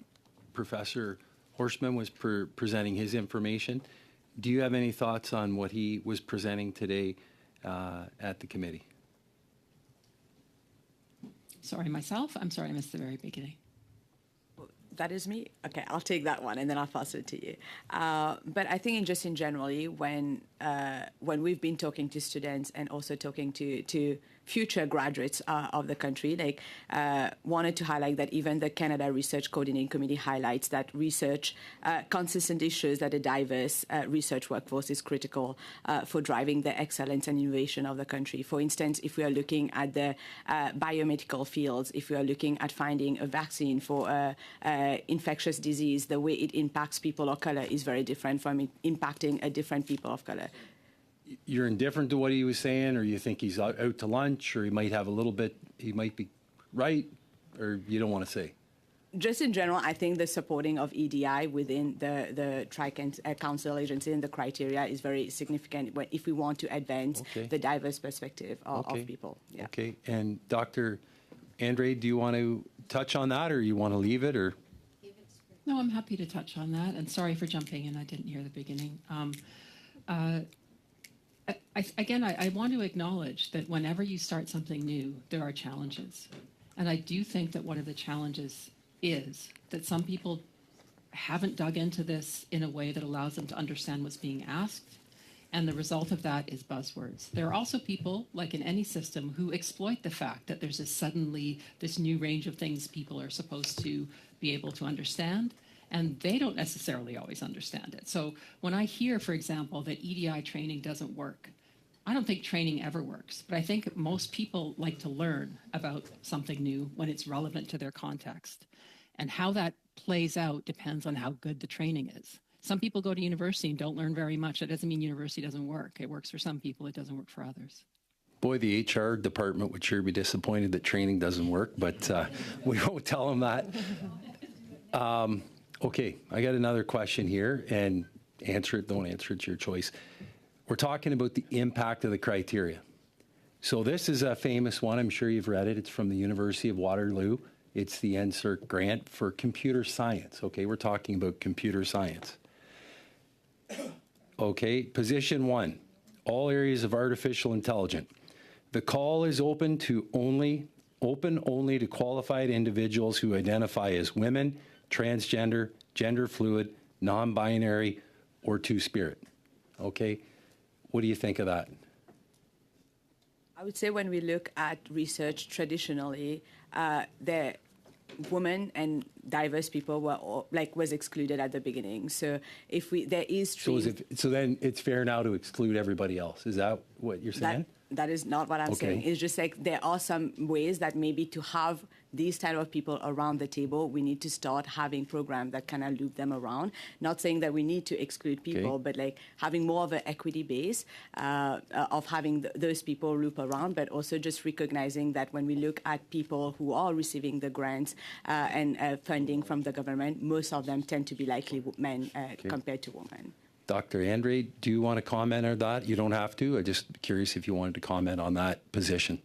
Professor Horstman was presenting his information. Do you have any thoughts on what he was presenting today at the committee? Sorry, myself? I'm sorry, I missed the very beginning. That is me? Okay, I'll take that one and then I'll pass it to you. But I think just in generally, when we've been talking to students and also talking to future graduates of the country, wanted to highlight that even the Canada Research Coordinating Committee highlights that research consistently shows that a diverse research workforce is critical for driving the excellence and innovation of the country. For instance, if we are looking at the biomedical fields, if we are looking at finding a vaccine for infectious disease, the way it impacts people of color is very different from it impacting a different people of color. You're indifferent to what he was saying, or you think he's out to lunch, or he might have a little bit, he might be right, or you don't want to say? Just in general, I think the supporting of EDI within the Tri-Council agency and the criteria is very significant if we want to advance the diverse perspective of people. Yeah. Okay, and Dr. Andre, do you want to touch on that, or you want to leave it, or? No, I'm happy to touch on that, and sorry for jumping in. I didn't hear the beginning. I want to acknowledge that whenever you start something new, there are challenges. And I do think that one of the challenges is that some people haven't dug into this in a way that allows them to understand what's being asked. And the result of that is buzzwords. There are also people, like in any system, who exploit the fact that there's this new range of things people are supposed to be able to understand. And they don't necessarily always understand it. So when I hear, for example, that EDI training doesn't work, I don't think training ever works. But I think most people like to learn about something new when it's relevant to their context. And how that plays out depends on how good the training is. Some people go to university and don't learn very much. That doesn't mean university doesn't work. It works for some people. It doesn't work for others. Boy, the HR department would sure be disappointed that training doesn't work, but we won't tell them that. Okay, I got another question here, and answer it, don't answer it, it's your choice. We're talking about the impact of the criteria. So this is a famous one, I'm sure you've read it, it's from the University of Waterloo. It's the NSERC grant for computer science. Okay, we're talking about computer science. Okay, position 1, all areas of artificial intelligence. The call is open only to qualified individuals who identify as women, transgender, gender fluid, non-binary, or two-spirit. Okay, what do you think of that? I would say when we look at research traditionally, the women and diverse people were was excluded at the beginning. So if there is so then it's fair now to exclude everybody else. Is that what you're saying? That is not what I'm saying. It's just like there are some ways that maybe to have these type of people around the table, we need to start having programs that kind of loop them around. Not saying that we need to exclude people, but like having more of an equity base of having those people loop around, but also just recognizing that when we look at people who are receiving the grants and funding from the government, most of them tend to be likely men compared to women. Dr. Andre, do you want to comment on that? You don't have to. I'm just curious if you wanted to comment on that position.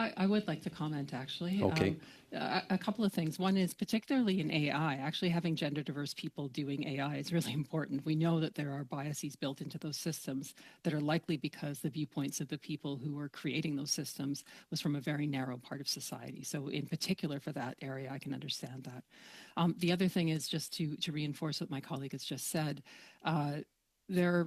I would like to comment, actually. Okay. A couple of things. One is particularly in AI, actually having gender diverse people doing AI is really important. We know that there are biases built into those systems that are likely because the viewpoints of the people who were creating those systems was from a very narrow part of society. So in particular for that area, I can understand that. The other thing is just to reinforce what my colleague has just said. There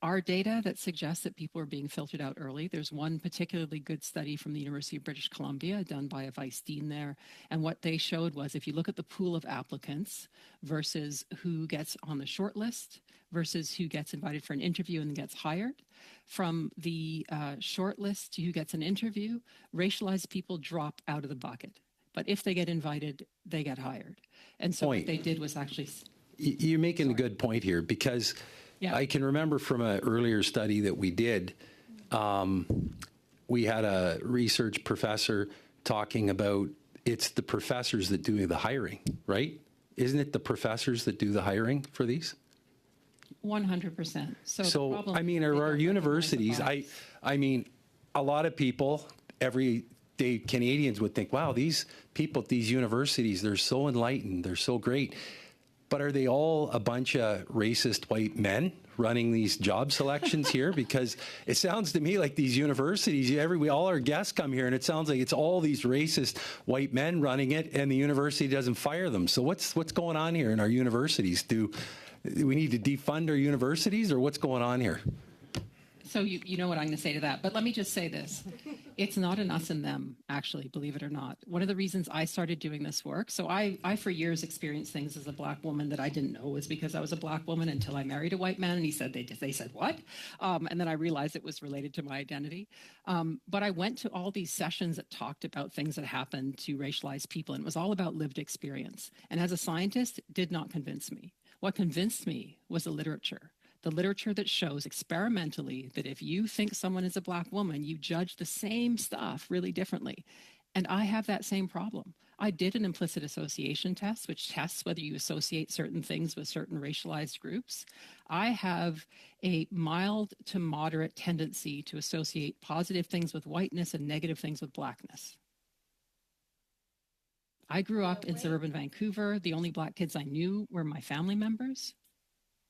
are data that suggests that people are being filtered out early. There's one particularly good study from the University of British Columbia done by a vice dean there. And what they showed was if you look at the pool of applicants versus who gets on the short list versus who gets invited for an interview and gets hired, from the short list to who gets an interview, racialized people drop out of the bucket. But if they get invited, they get hired. And so what they did was actually... You're making a good point here because... Yeah. I can remember from an earlier study that we did, we had a research professor talking about it's the professors that do the hiring, right? Isn't it the professors that do the hiring for these? 100%. So I mean, our universities, I mean, a lot of people, everyday Canadians would think, wow, these people at these universities, they're so enlightened, they're so great. But are they all a bunch of racist white men running these job selections here? Because it sounds to me like these universities, all our guests come here, and it sounds like it's all these racist white men running it, and the university doesn't fire them. So what's going on here in our universities? Do we need to defund our universities, or what's going on here? So you know what I'm going to say to that. But let me just say this. It's not an us and them, actually, believe it or not. One of the reasons I started doing this work, so I for years experienced things as a black woman that I didn't know was because I was a black woman until I married a white man, and they said, what? And then I realized it was related to my identity. But I went to all these sessions that talked about things that happened to racialized people, and it was all about lived experience. And as a scientist, it did not convince me. What convinced me was the literature. The literature that shows experimentally that if you think someone is a black woman, you judge the same stuff really differently. And I have that same problem. I did an implicit association test, which tests whether you associate certain things with certain racialized groups. I have a mild to moderate tendency to associate positive things with whiteness and negative things with blackness. I grew up in suburban Vancouver. The only black kids I knew were my family members.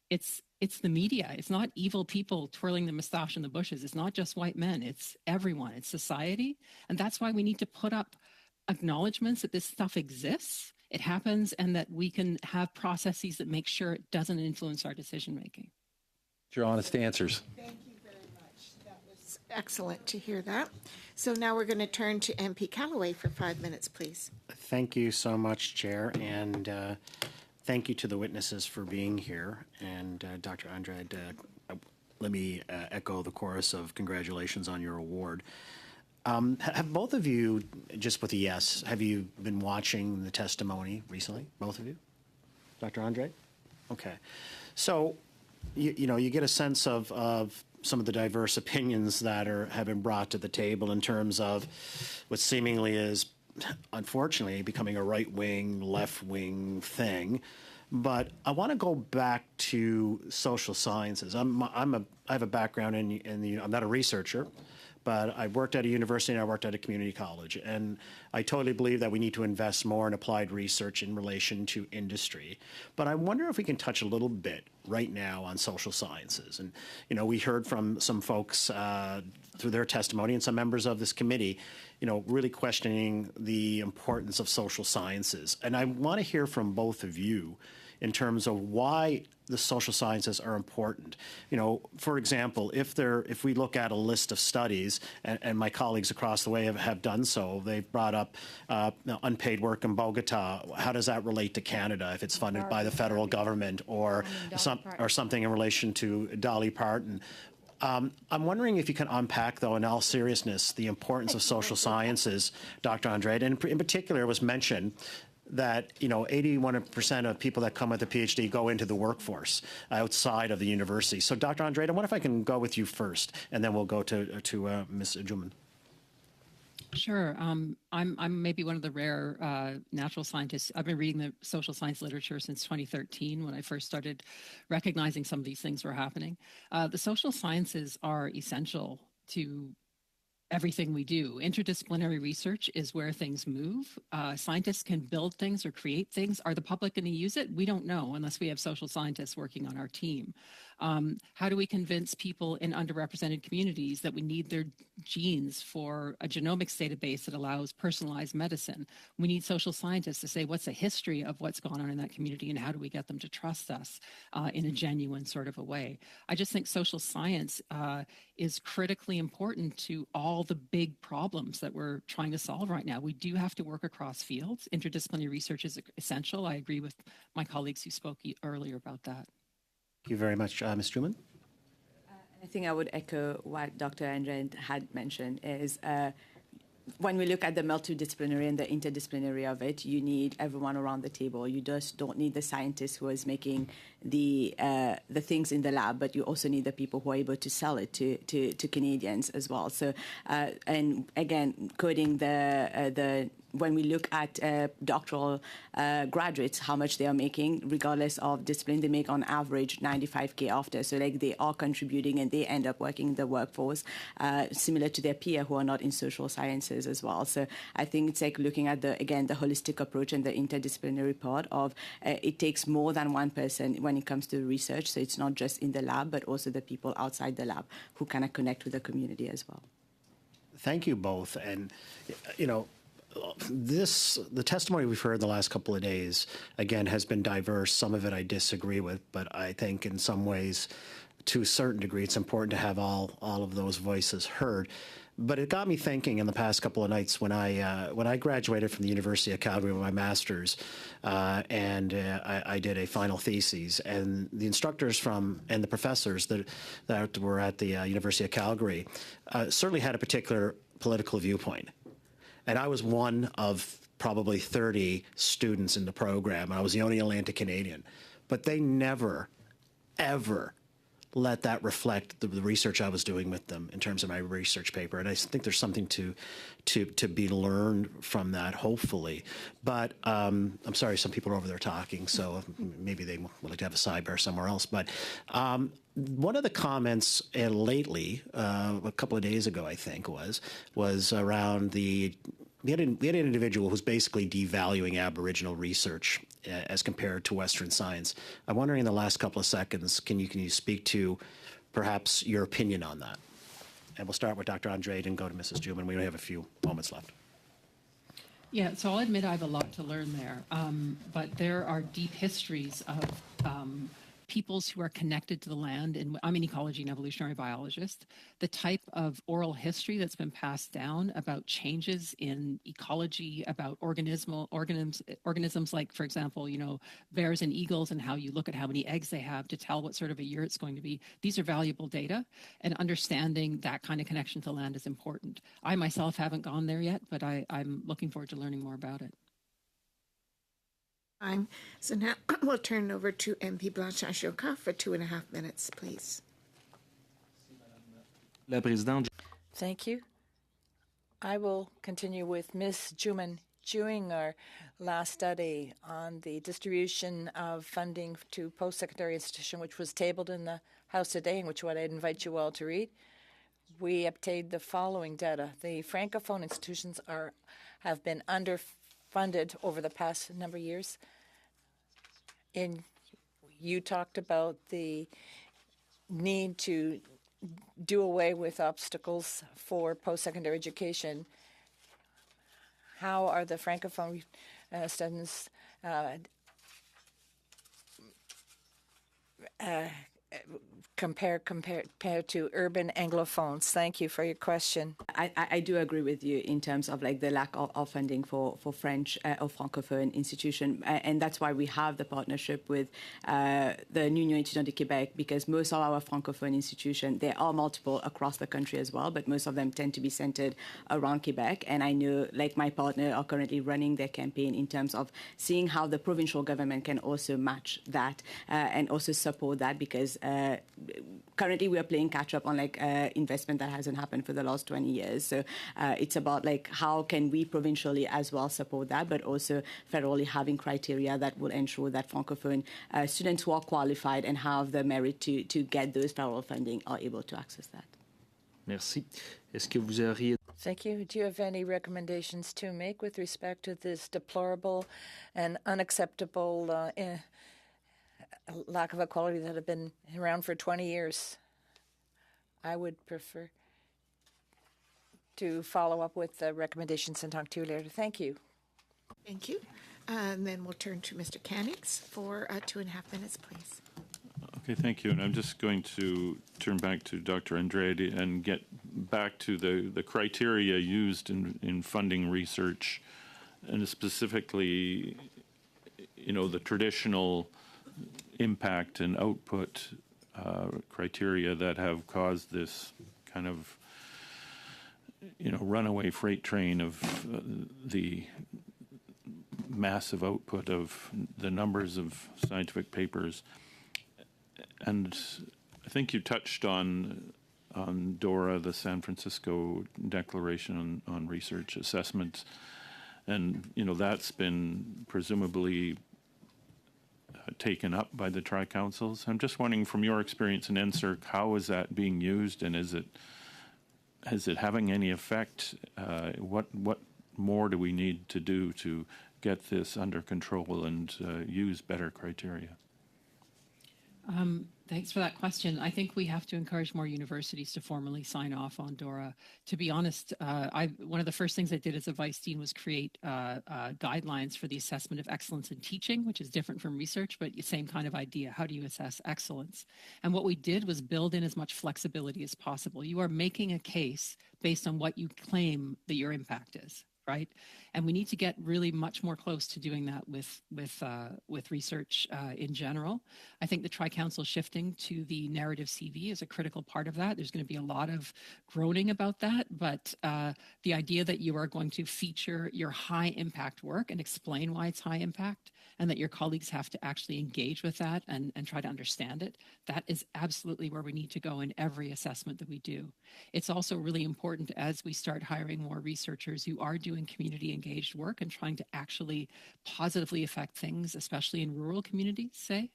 It's the media. It's not evil people twirling the mustache in the bushes. It's not just white men. It's everyone. It's society. And that's why we need to put up acknowledgments that this stuff exists, it happens, and that we can have processes that make sure it doesn't influence our decision making. Your honest answers. Thank you very much. That was excellent to hear that. So now we're going to turn to MP Callaway for 5 minutes, please. Thank you so much, Chair, and thank you to the witnesses for being here. And Dr. Andrade, let me echo the chorus of congratulations on your award. Have both of you, just with a yes, have you been watching the testimony recently? Both of you? Dr. Andrade? Okay. So, you know, you get a sense of some of the diverse opinions that have been brought to the table in terms of what seemingly is, unfortunately, becoming a right-wing, left-wing thing. But I want to go back to social sciences. I have a background in the, I'm not a researcher, but I worked at a university and I worked at a community college. And I totally believe that we need to invest more in applied research in relation to industry. But I wonder if we can touch a little bit right now on social sciences. And, you know, we heard from some folks through their testimony and some members of this committee, you know, really questioning the importance of social sciences. And I want to hear from both of you in terms of why the social sciences are important. You know, for example, if we look at a list of studies, and my colleagues across the way have done so, they've brought up unpaid work in Bogota. How does that relate to Canada if it's funded by the federal government, or something in relation to Dolly Parton? I'm wondering if you can unpack, though, in all seriousness, the importance of social sciences, Dr. Andrade. And in particular, it was mentioned that, you know, 81% of people that come with a PhD go into the workforce outside of the university. So, Dr. Andrade, I wonder if I can go with you first, and then we'll go to Ms. Juman. Sure. I'm maybe one of the rare natural scientists. I've been reading the social science literature since 2013, when I first started recognizing some of these things were happening. The social sciences are essential to everything we do. Interdisciplinary research is where things move. Scientists can build things or create things. Are the public going to use it? We don't know unless we have social scientists working on our team. How do we convince people in underrepresented communities that we need their genes for a genomics database that allows personalized medicine? We need social scientists to say what's the history of what's gone on in that community and how do we get them to trust us in a genuine sort of a way. I just think social science is critically important to all the big problems that we're trying to solve right now. We do have to work across fields. Interdisciplinary research is essential. I agree with my colleagues who spoke earlier about that. Thank you very much, Ms. Truman. I think I would echo what Dr. Andrade had mentioned is when we look at the multidisciplinary and the interdisciplinary of it, you need everyone around the table. You just don't need the scientist who is making the things in the lab, but you also need the people who are able to sell it to Canadians as well. So, and again, coding when we look at doctoral graduates, how much they are making, regardless of discipline, they make on average 95K after. So like they are contributing and they end up working in the workforce, similar to their peer who are not in social sciences as well. So I think it's like looking at the holistic approach and the interdisciplinary part of it takes more than one person when it comes to research. So it's not just in the lab, but also the people outside the lab who kind of connect with the community as well. Thank you both. And, you know, the testimony we've heard the last couple of days, again, has been diverse. Some of it I disagree with, but I think in some ways, to a certain degree, it's important to have all of those voices heard. But it got me thinking in the past couple of nights when I graduated from the University of Calgary with my master's, and I did a final thesis, and the instructors and the professors that were at the University of Calgary certainly had a particular political viewpoint. And I was one of probably 30 students in the program, and I was the only Atlantic Canadian. But they never, ever let that reflect the research I was doing with them in terms of my research paper. And I think there's something to be learned from that, hopefully. But I'm sorry, some people are over there talking, so maybe they would like to have a sidebar somewhere else. But one of the comments lately, a couple of days ago, I think, was around we had an individual who's basically devaluing Aboriginal research as compared to Western science. I'm wondering in the last couple of seconds, can you speak to perhaps your opinion on that? And we'll start with Dr. Andrade and go to Mrs. Juman. We only have a few moments left. Yeah, so I'll admit I have a lot to learn there, but there are deep histories of peoples who are connected to the land, and I'm an ecology and evolutionary biologist. The type of oral history that's been passed down about changes in ecology, about organisms like, for example, you know, bears and eagles, and how you look at how many eggs they have to tell what sort of a year it's going to be. These are valuable data, and understanding that kind of connection to land is important. I myself haven't gone there yet, but I'm looking forward to learning more about it. So now we'll turn over to MP Blanchard-Choca for 2.5 minutes, please. Thank you. I will continue with Ms. Juman. During our last study on the distribution of funding to post-secondary institution, which was tabled in the House today, and which I invite you all to read, we obtained the following data. The Francophone institutions have been underfunded over the past number of years. You talked about the need to do away with obstacles for post-secondary education. How are the Francophone students compared to urban Anglophones? Thank you for your question. I do agree with you in terms of like the lack of funding for French or Francophone institution. And that's why we have the partnership with the Union étudiante du Québec, because most of our Francophone institutions, there are multiple across the country as well, but most of them tend to be centered around Quebec. And I know like my partner are currently running their campaign in terms of seeing how the provincial government can also match that and also support that, because currently we are playing catch up on like investment that hasn't happened for the last 20 years. So it's about like how can we provincially as well support that, but also federally having criteria that will ensure that Francophone students who are qualified and have the merit to get those federal funding are able to access that. Merci. Est-ce que vous auriez... Thank you. Do you have any recommendations to make with respect to this deplorable and unacceptable lack of equality that have been around for 20 years? I would prefer to follow up with the recommendations sent on to you later. Thank you. Thank you. And then we'll turn to Mr. Cannix for 2.5 minutes, please. Okay, thank you. And I'm just going to turn back to Dr. Andrade and get back to the criteria used in funding research, and specifically, you know, the traditional impact and output criteria that have caused this kind of, you know, runaway freight train of the massive output of the numbers of scientific papers. And I think you touched on DORA, the San Francisco Declaration on Research Assessment, and, you know, that's been presumably taken up by the tri-councils. I'm just wondering, from your experience in NSERC, how is that being used, and is it having any effect? What more do we need to do to get this under control and use better criteria? Thanks for that question. I think we have to encourage more universities to formally sign off on DORA. To be honest, one of the first things I did as a vice dean was create guidelines for the assessment of excellence in teaching, which is different from research, but the same kind of idea. How do you assess excellence? And what we did was build in as much flexibility as possible. You are making a case based on what you claim that your impact is. Right, and we need to get really much more close to doing that with research in general. I think the Tri-Council shifting to the narrative CV is a critical part of that. There's going to be a lot of groaning about that, but the idea that you are going to feature your high impact work and explain why it's high impact, and that your colleagues have to actually engage with that and try to understand it, that is absolutely where we need to go in every assessment that we do. It's also really important as we start hiring more researchers who are doing community engaged work and trying to actually positively affect things, especially in rural communities, say,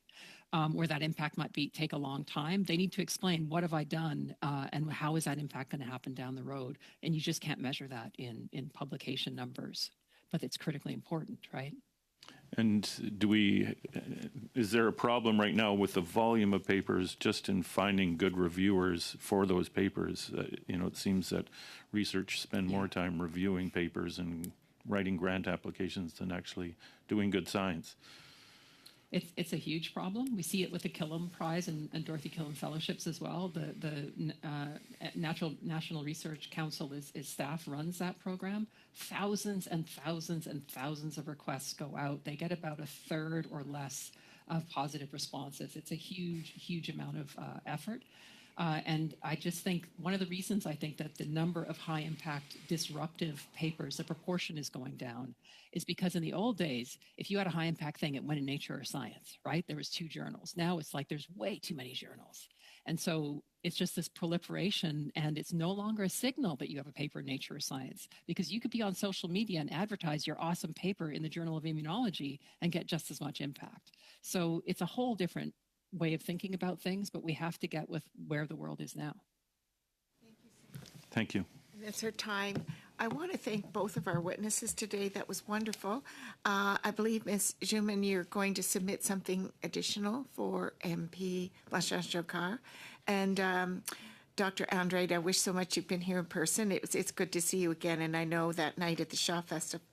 where that impact might take a long time. They need to explain, what have I done and how is that impact going to happen down the road? And you just can't measure that in publication numbers, but it's critically important, right? And is there a problem right now with the volume of papers just in finding good reviewers for those papers? You know, it seems that research spend more time reviewing papers and writing grant applications than actually doing good science. It's a huge problem. We see it with the Killam Prize and Dorothy Killam Fellowships as well. The National Research Council is staff runs that program. Thousands and thousands and thousands of requests go out. They get about a third or less of positive responses. It's a huge, huge amount of effort. And I just think one of the reasons I think that the number of high impact disruptive papers, the proportion is going down, is because in the old days, if you had a high impact thing, it went in Nature or Science, right? There was 2 journals. Now it's like there's way too many journals. And so it's just this proliferation, and it's no longer a signal that you have a paper in Nature or Science, because you could be on social media and advertise your awesome paper in the Journal of Immunology and get just as much impact. So it's a whole different way of thinking about things, but we have to get with where the world is now. Thank you. That's our time. I want to thank both of our witnesses today. That was wonderful. I believe, Ms. Juman, you're going to submit something additional for MP Blanchard-Jocard. And Dr. Andrade, I wish so much you've been here in person. It's good to see you again. And I know that night at the Shaw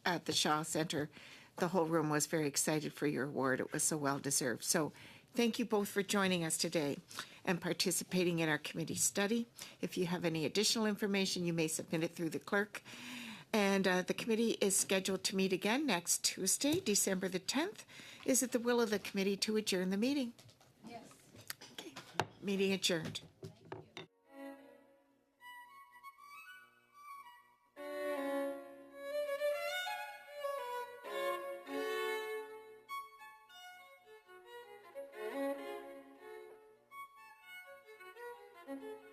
at the Shaw Center, the whole room was very excited for your award. It was so well deserved. So thank you both for joining us today and participating in our committee study. If you have any additional information, you may submit it through the clerk. And the committee is scheduled to meet again next Tuesday, December the 10th. Is it the will of the committee to adjourn the meeting? Yes. Okay. Meeting adjourned. Thank you.